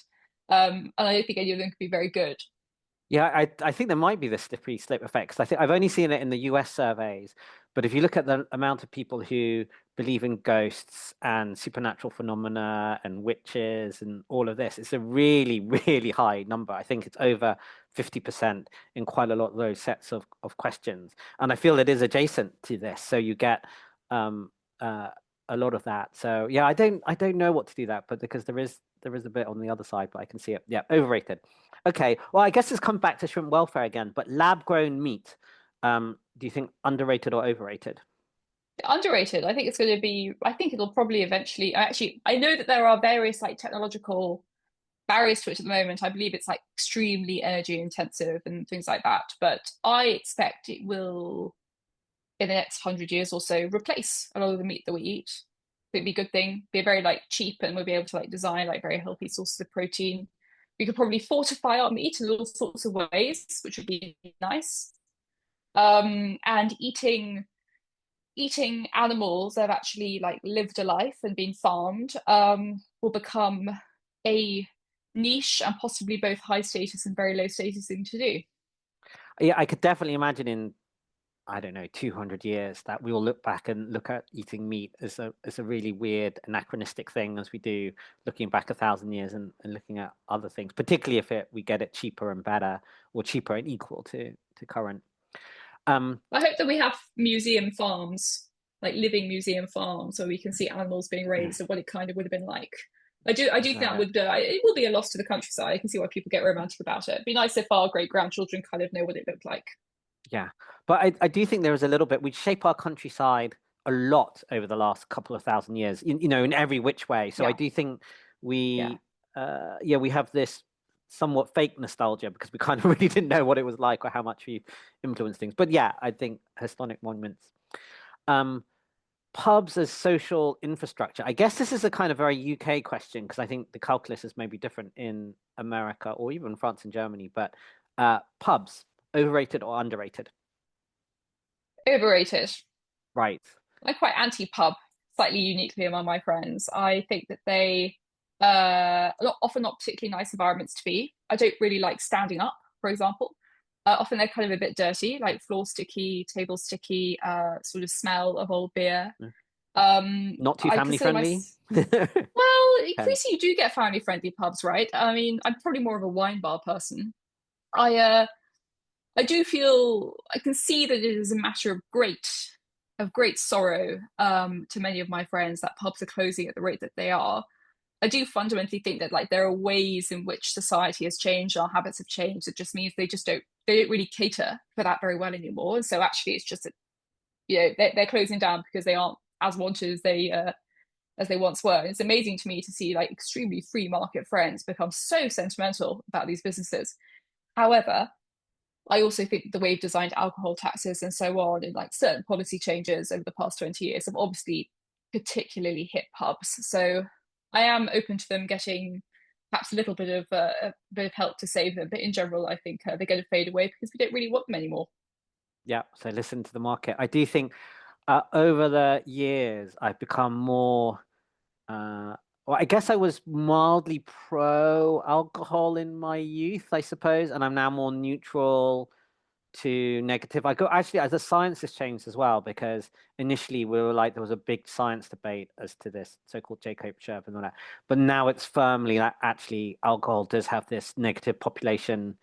And I don't think any of them could be very good. Yeah, I think there might be this slippery slope effect. 'Cause I think I've only seen it in the US surveys, but if you look at the amount of people who believe in ghosts and supernatural phenomena and witches and all of this, it's a really, really high number. I think it's over 50% in quite a lot of those sets of questions. And I feel it is adjacent to this. So you get um a lot of that. So yeah, I don't know what to do that, but because there is a bit on the other side, but I can see it. Yeah, overrated. Okay, well, I guess this comes back to shrimp welfare again, but lab-grown meat, do you think underrated or overrated? Underrated. I think it's going to be, I think it'll probably eventually, actually, I know that there are various like technological barriers to it at the moment. I believe it's like extremely energy intensive and things like that. But I expect it will, in the next 100 years or so, replace a lot of the meat that we eat. It'd be a good thing. Be very like cheap, and we'll be able to like design like very healthy sources of protein. We could probably fortify our meat in all sorts of ways, which would be nice. And eating animals that have actually like lived a life and been farmed will become a niche and possibly both high status and very low status thing to do. Yeah, I could definitely imagine in, I don't know, 200 years that we will look back and look at eating meat as a really weird anachronistic thing as we do looking back 1,000 years and looking at other things, particularly if we get it cheaper and better or cheaper and equal to current. Um, I hope that we have museum farms, like living museum farms, where we can see animals being raised and what it kind of would have been like. I do think that so, would it will be a loss to the countryside. I can see why people get romantic about it. It'd be nice if our great grandchildren kind of know what it looked like. yeah, but I do think there is a little bit, we shape our countryside a lot over the last couple of 1,000 years, in every which way. So I Yeah, do think yeah. we, yeah, we have this somewhat fake nostalgia because we kind of really didn't know what it was like or how much we influenced things. But yeah, I think historic monuments. Um, Pubs as social infrastructure. I guess this is a kind of very UK question because I think the calculus is maybe different in America or even France and Germany. But pubs, overrated or underrated? Overrated. Right. I'm quite anti-pub, slightly uniquely among my friends. I think that they not often not particularly nice environments to be. I don't really like standing up, for example. Often they're kind of a bit dirty, like floor sticky, table sticky, sort of smell of old beer. Not too I family consider my friendly. well, Depends. increasingly you do get family friendly pubs, right? I mean, I'm probably more of a wine bar person. I do feel I can see that it is a matter of great sorrow to many of my friends that pubs are closing at the rate that they are. I do fundamentally think that like there are ways in which society has changed, our habits have changed. It just means they don't really cater for that very well anymore. And so actually, it's just that they're closing down because they aren't as wanted as they once were. And it's amazing to me to see like extremely free market friends become so sentimental about these businesses. However, I also think the way we've designed alcohol taxes and so on, and like certain policy changes over the past 20 years have obviously particularly hit pubs. So I am open to them getting perhaps a bit of help to save them. But in general, I think they're going to fade away because we don't really want them anymore. Yeah. So listen to the market. I do think over the years I've become more. Uh, well, I guess I was mildly pro alcohol in my youth, I suppose, and I'm now more neutral to negative. I go actually as the science has changed as well because initially we were like there was a big science debate as to this so-called Jacob Sherp and all that, but now it's firmly that actually alcohol does have this negative population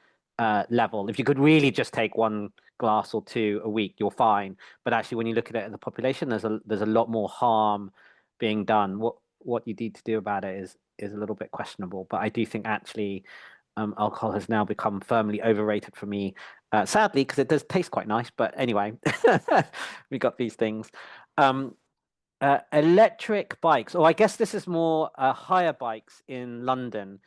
level. If you could really just take one glass or two a week, you're fine. But actually, when you look at it as a population, there's a lot more harm being done. What you need to do about it is a little bit questionable. But I do think actually alcohol has now become firmly overrated for me. Sadly, because it does taste quite nice. But anyway, we got these things. Um, electric bikes, or I guess this is more higher bikes in London.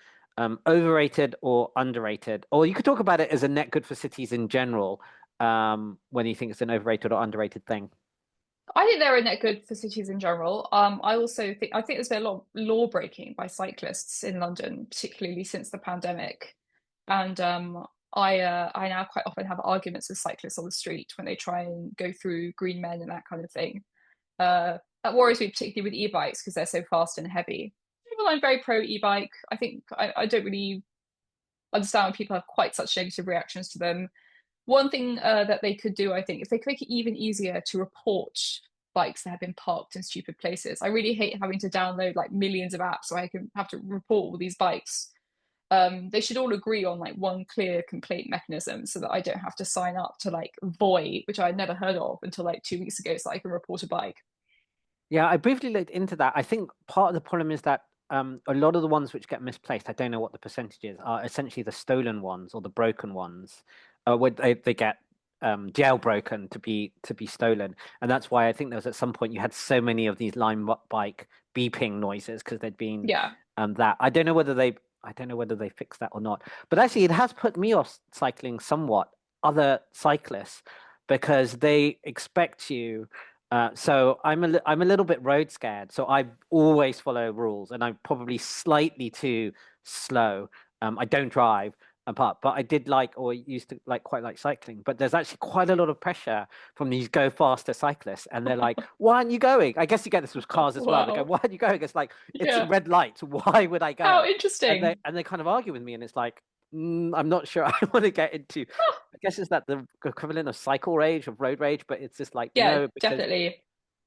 Overrated or underrated? Or you could talk about it as a net good for cities in general, when you think it's an overrated or underrated thing. I think they're a net good for cities in general. I think there's been a lot of law breaking by cyclists in London, particularly since the pandemic. And I now quite often have arguments with cyclists on the street when they try and go through green men and that kind of thing. That worries me particularly with e-bikes because they're so fast and heavy. Well, I'm very pro e-bike. I think I don't really understand when people have quite such negative reactions to them. One thing that they could do, I think, if they could make it even easier to report bikes that have been parked in stupid places. I really hate having to download like millions of apps so I can have to report all these bikes. They should all agree on like one clear complaint mechanism so that I don't have to sign up to like Voy, which I'd never heard of until like 2 weeks ago, so I can report a bike. Yeah, I briefly looked into that. I think part of the problem is that a lot of the ones which get misplaced, I don't know what the percentage is, are essentially the stolen ones or the broken ones, where they get jailbroken to be stolen, and that's why I think there was at some point you had so many of these bike beeping noises because they'd been Yeah, that. I don't know whether they fixed that or not. But actually, it has put me off cycling somewhat. Other cyclists because they expect you. So I'm a little bit road scared. So I always follow rules, and I'm probably slightly too slow. I don't drive apart, but I did like or used to like quite like cycling. But there's actually quite a lot of pressure from these go faster cyclists, and they're like, "Why aren't you going?" I guess you get this with cars as well. They go, wow. "Why aren't you going?" It's like it's a Yeah. red light. Why would I How go? interesting. And they kind of argue with me, and it's like, I'm not sure I want to get into. I guess is that the equivalent of cycle rage of road rage, but it's just like Yeah, no, because definitely.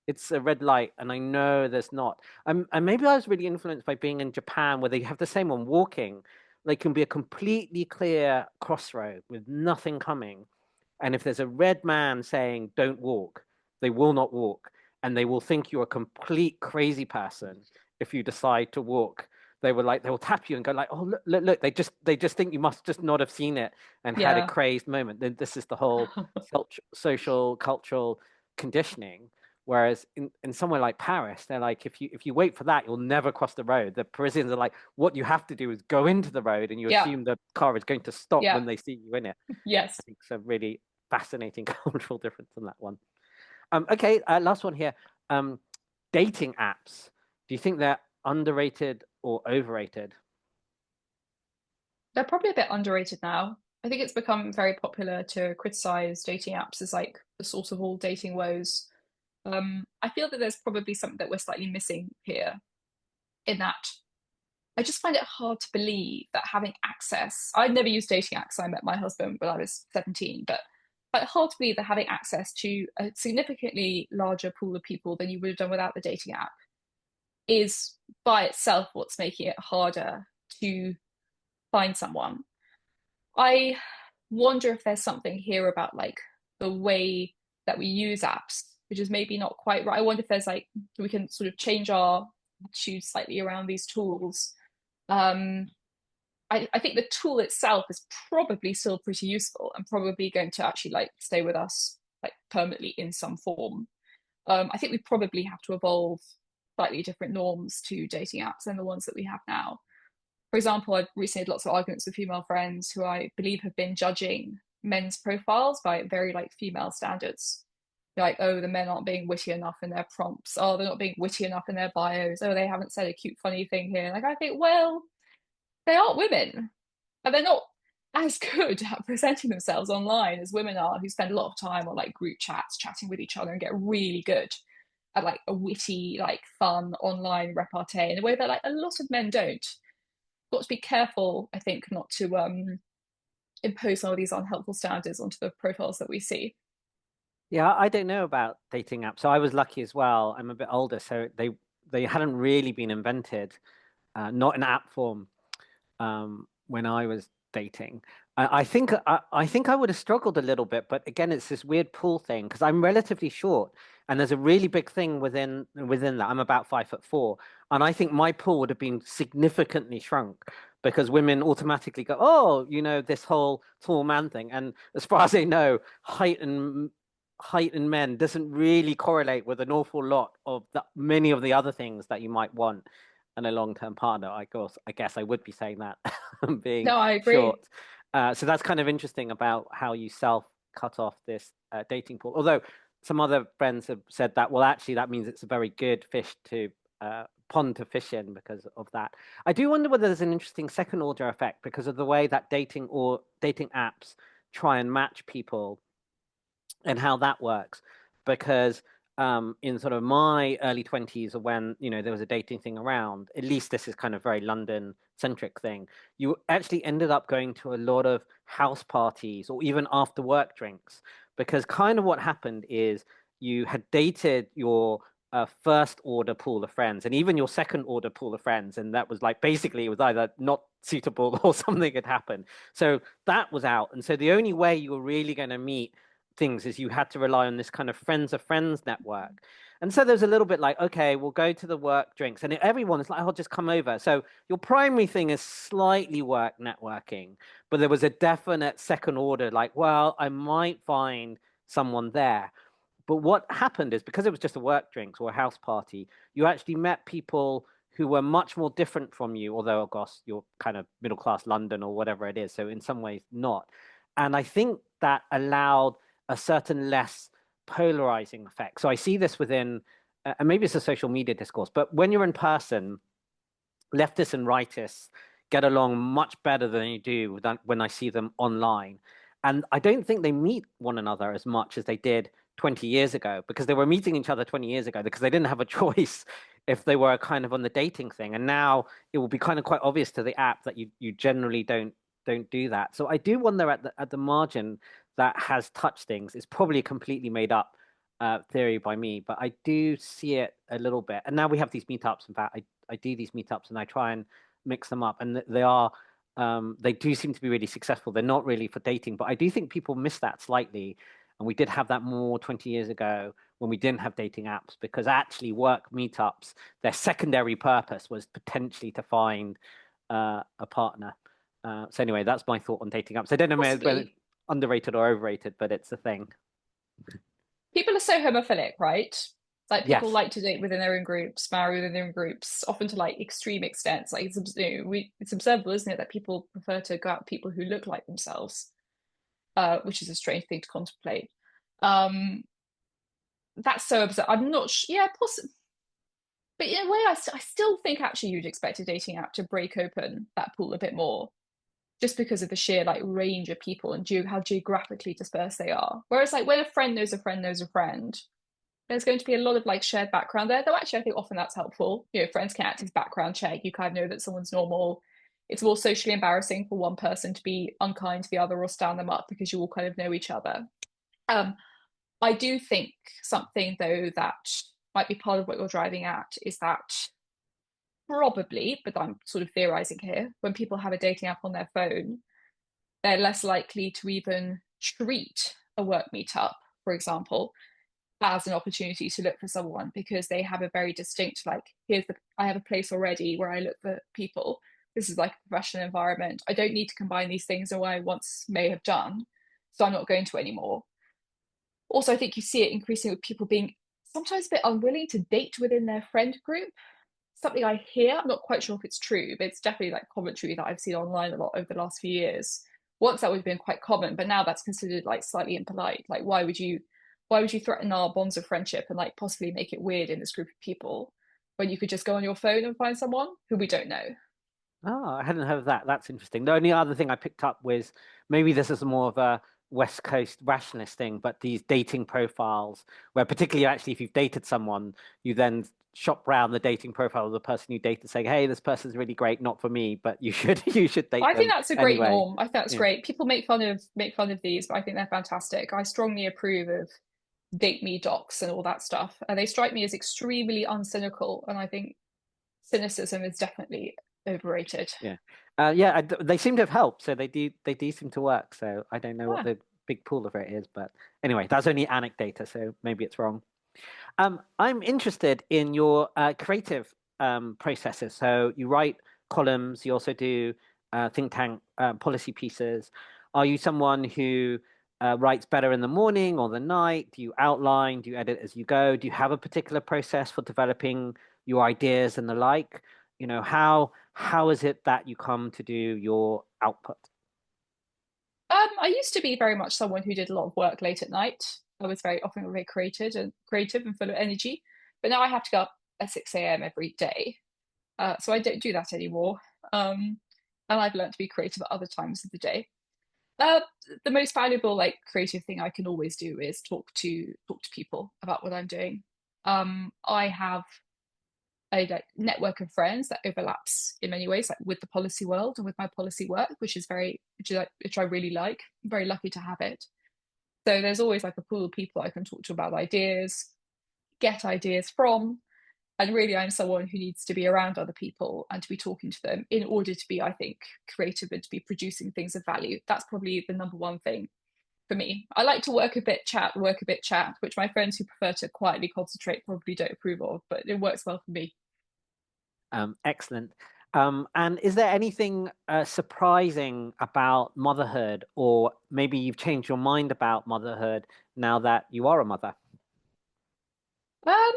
it's a red light, and I know there's not. And maybe I was really influenced by being in Japan, where they have the same on walking. They can be a completely clear crossroad with nothing coming, and if there's a red man saying "Don't walk," they will not walk, and they will think you're a complete crazy person if you decide to walk. They will tap you and go like, "Oh look, look, look!" They just think you must just not have seen it and had a Yeah. crazed moment. Then this is the whole social cultural conditioning. Whereas in somewhere like Paris, they're like, if you wait for that, you'll never cross the road. The Parisians are like, what you have to do is go into the road, and you Yeah. assume the car is going to stop Yeah. when they see you in it. I Yes. think it's a really fascinating cultural difference in that one. Okay, last one here. Um, Dating apps. Do you think they're underrated or overrated? They're probably a bit underrated now. I think it's become very popular to criticize dating apps as like the source of all dating woes. I feel that there's probably something that we're slightly missing here in that I just find it hard to believe that having access, I'd never used dating apps. I met my husband when I was 17, but hard to believe that having access to a significantly larger pool of people than you would have done without the dating app is by itself what's making it harder to find someone. I wonder if there's something here about like the way that we use apps, which is maybe not quite right. I wonder if there's like we can sort of change our attitude slightly around these tools. Um, I think the tool itself is probably still pretty useful and probably going to actually like stay with us like permanently in some form. I think we probably have to evolve slightly different norms to dating apps than the ones that we have now. For example, I've recently had lots of arguments with female friends who I believe have been judging men's profiles by very like female standards. They're like, oh, the men aren't being witty enough in their prompts. Oh, they're not being witty enough in their bios. Oh, they haven't said a cute, funny thing here. Like, I think, well, they aren't women, and they're not as good at presenting themselves online as women are, who spend a lot of time on like group chats, chatting with each other, and get really good at like a witty, like fun online repartee in a way that like a lot of men don't. Got to be careful, I think, not to impose some of these unhelpful standards onto the profiles that we see. Yeah, I don't know about dating apps. So I was lucky as well. I'm a bit older, so they hadn't really been invented, not in app form, when I was dating. I think I would have struggled a little bit, but again, it's this weird pull thing because I'm relatively short, and there's a really big thing within that. I'm about 5'4", and I think my pull would have been significantly shrunk because women automatically go, oh, this whole tall man thing, and as far as I know, height in men doesn't really correlate with an awful lot of many of the other things that you might want and a long-term partner. I guess I would be saying that being No, I agree. short. So that's kind of interesting about how you self cut off this dating pool. Although some other friends have said that, well, actually, that means it's a very good fish to pond to fish in because of that. I do wonder whether there's an interesting second order effect because of the way that dating apps try and match people and how that works. Because in sort of my early 20s, or when, there was a dating thing around, at least this is kind of very London centric thing. You actually ended up going to a lot of house parties or even after work drinks, because kind of what happened is you had dated your first order pool of friends and even your second order pool of friends. And that was like basically it was either not suitable or something had happened. So that was out. And so the only way you were really going to meet things is you had to rely on this kind of friends of friends network. And so there's a little bit like, okay, we'll go to the work drinks. And everyone is like, I'll just come over. So your primary thing is slightly work networking, but there was a definite second order, like, well, I might find someone there. But what happened is because it was just a work drinks or a house party, you actually met people who were much more different from you, although, of course, you're kind of middle class London or whatever it is. So in some ways, not. And I think that allowed a certain less polarizing effect. So I see this within, and maybe it's a social media discourse, but when you're in person, leftists and rightists get along much better than you do when I see them online. And I don't think they meet one another as much as they did 20 years ago, because they were meeting each other 20 years ago because they didn't have a choice if they were kind of on the dating thing. And now it will be kind of quite obvious to the app that you generally don't do that. So I do wonder at the margin that has touched things. It's probably a completely made up theory by me, but I do see it a little bit. And now we have these meetups. In fact, I do these meetups and I try and mix them up, and they do seem to be really successful. They're not really for dating, but I do think people miss that slightly. And we did have that more 20 years ago when we didn't have dating apps, because actually work meetups, their secondary purpose was potentially to find a partner. So anyway, that's my thought on dating apps. I don't know whether it's Possibly. underrated or overrated, but it's a thing. People are so homophilic, right? Like people Yes. like to date within their own groups, marry within their own groups, often to like extreme extents. Like it's observable, isn't it, that people prefer to go out with people who look like themselves, which is a strange thing to contemplate. Um, that's so absurd. I'm not. Yeah, possibly. But in a way, I still think actually you'd expect a dating app to break open that pool a bit more, just because of the sheer like range of people and how geographically dispersed they are. Whereas like when a friend knows a friend knows a friend, there's going to be a lot of like shared background there. Though actually, I think often that's helpful. Friends can act as background check. You kind of know that someone's normal. It's more socially embarrassing for one person to be unkind to the other or stand them up because you all kind of know each other. Um, I do think something though that might be part of what you're driving at is that probably, but I'm sort of theorizing here, when people have a dating app on their phone, they're less likely to even treat a work meetup, for example, as an opportunity to look for someone, because they have a very distinct, like, I have a place already where I look for people. This is like a professional environment. I don't need to combine these things in what I once may have done, so I'm not going to anymore. Also, I think you see it increasing with people being sometimes a bit unwilling to date within their friend group. Something I hear, I'm not quite sure if it's true, but it's definitely like commentary that I've seen online a lot over the last few years. Once that would have been quite common, but now that's considered like slightly impolite. Like, why would you threaten our bonds of friendship and like possibly make it weird in this group of people when you could just go on your phone and find someone who we don't know? Oh, I hadn't heard of that. That's interesting. The only other thing I picked up was maybe this is more of a West Coast rationalist thing, but these dating profiles, where particularly actually if you've dated someone, you then shop round the dating profile of the person you dated, saying, "Hey, this person's really great, not for me, but you should you should date I think them that's a great anyway." norm. I think that's Yeah. great. People make fun of these, but I think they're fantastic. I strongly approve of date me docs and all that stuff. And they strike me as extremely uncynical. And I think cynicism is definitely overrated. Yeah, yeah. They seem to have helped, so they do seem to work. So I don't know what Yeah. the big pool of it is, but anyway, that's only anecdata, so maybe it's wrong. I'm interested in your creative processes. So you write columns, you also do think tank policy pieces. Are you someone who writes better in the morning or the night? Do you outline? Do you edit as you go? Do you have a particular process for developing your ideas and the like? How is it that you come to do your output? I used to be very much someone who did a lot of work late at night. I was very often very creative and full of energy. But now I have to go up at 6 a.m. every day. So I don't do that anymore. And I've learned to be creative at other times of the day. Uh, the most valuable, like, creative thing I can always do is talk to people about what I'm doing. I have a like network of friends that overlaps in many ways, like with the policy world and with my policy work, which I really like. I'm very lucky to have it. So there's always like a pool of people I can talk to about ideas, get ideas from. And really, I'm someone who needs to be around other people and to be talking to them in order to be, I think, creative and to be producing things of value. That's probably the number one thing for me. I like to work a bit, chat, which my friends who prefer to quietly concentrate probably don't approve of, but it works well for me. Excellent. And is there anything surprising about motherhood, or maybe you've changed your mind about motherhood now that you are a mother? Um,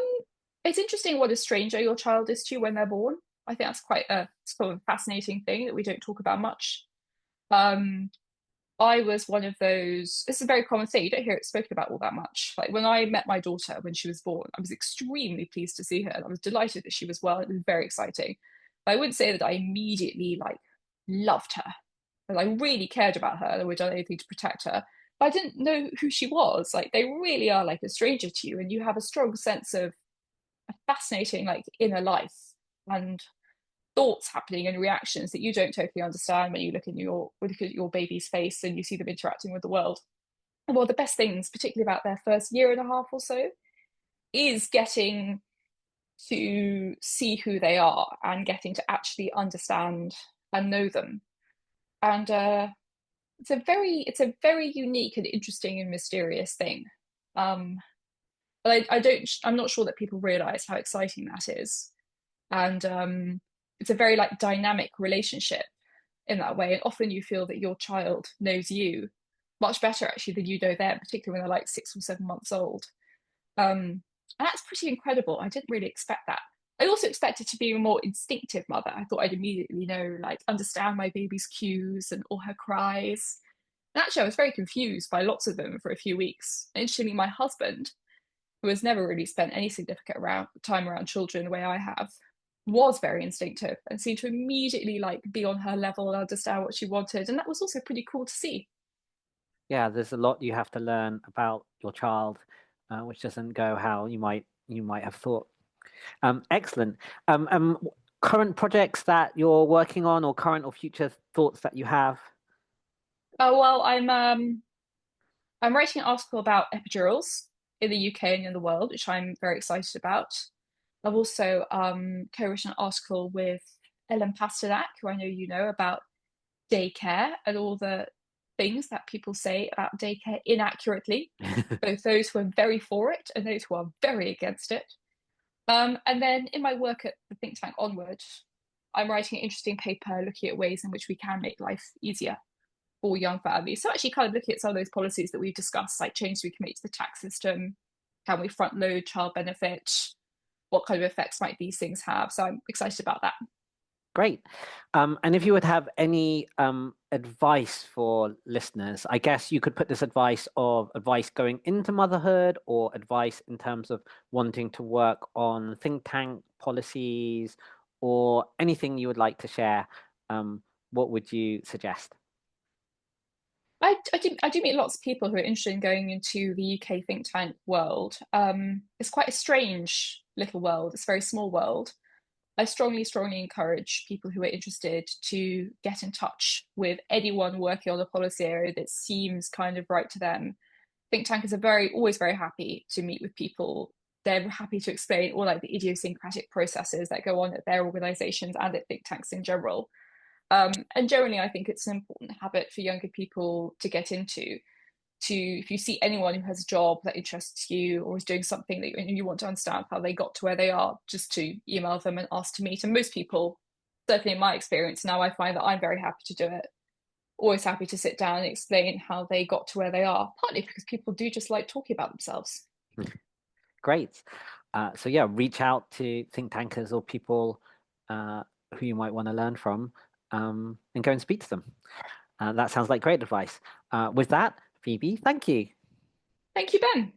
it's interesting what a stranger your child is to you when they're born. I think that's quite a sort of fascinating thing that we don't talk about much. Um, I was one of those, this is a very common thing, you don't hear it spoken about all that much. Like when I met my daughter when she was born, I was extremely pleased to see her and I was delighted that she was well. It was very exciting. But I wouldn't say that I immediately like loved her. And I really cared about her and I would have done anything to protect her. But I didn't know who she was. Like they really are like a stranger to you, and you have a strong sense of a fascinating like inner life and thoughts happening and reactions that you don't totally understand when you look at your baby's face and you see them interacting with the world. And one of the best things, particularly about their first year and a half or so, is getting to see who they are and getting to actually understand and know them. And it's a very unique and interesting and mysterious thing. Um, but I'm not sure that people realize how exciting that is. And it's a very like dynamic relationship in that way. And often you feel that your child knows you much better actually than you know them, particularly when they're like 6 or 7 months old. And that's pretty incredible. I didn't really expect that. I also expected to be a more instinctive mother. I thought I'd immediately know, like, understand my baby's cues and all her cries. And actually, I was very confused by lots of them for a few weeks. Interestingly, my husband, who has never really spent any significant time around children the way I have, was very instinctive and seemed to immediately like be on her level and understand what she wanted. And that was also pretty cool to see. Yeah, there's a lot you have to learn about your child, which doesn't go how you might have thought. Excellent. Current projects that you're working on, or current or future thoughts that you have? Oh well, I'm writing an article about epidurals in the UK and in the world, which I'm very excited about. I've also co-written an article with Ellen Pasternak, who I know you know, about daycare and all the things that people say about daycare inaccurately, both those who are very for it and those who are very against it. And then in my work at the think tank Onward, I'm writing an interesting paper looking at ways in which we can make life easier for young families. So actually kind of looking at some of those policies that we've discussed, like changes we can make to the tax system, can we front load child benefit, what kind of effects might these things have? So I'm excited about that. Great. And if you would have any advice for listeners, I guess you could put this advice going into motherhood, or advice in terms of wanting to work on think tank policies, or anything you would like to share. What would you suggest? I do meet lots of people who are interested in going into the UK think tank world. It's quite a strange little world. It's a very small world. I strongly encourage people who are interested to get in touch with anyone working on a policy area that seems kind of right to them. Think tankers are always very happy to meet with people. They're happy to explain all like the idiosyncratic processes that go on at their organizations and at think tanks in general. And generally, I think it's an important habit for younger people to get into. If you see anyone who has a job that interests you or is doing something that you want to understand how they got to where they are, just to email them and ask to meet. And most people, certainly in my experience, now I find that I'm very happy to do it. Always happy to sit down and explain how they got to where they are, partly because people do just like talking about themselves. Great. So yeah, reach out to think tankers or people who you might want to learn from, and go and speak to them. That sounds like great advice. With that, Phoebe, thank you. Thank you, Ben.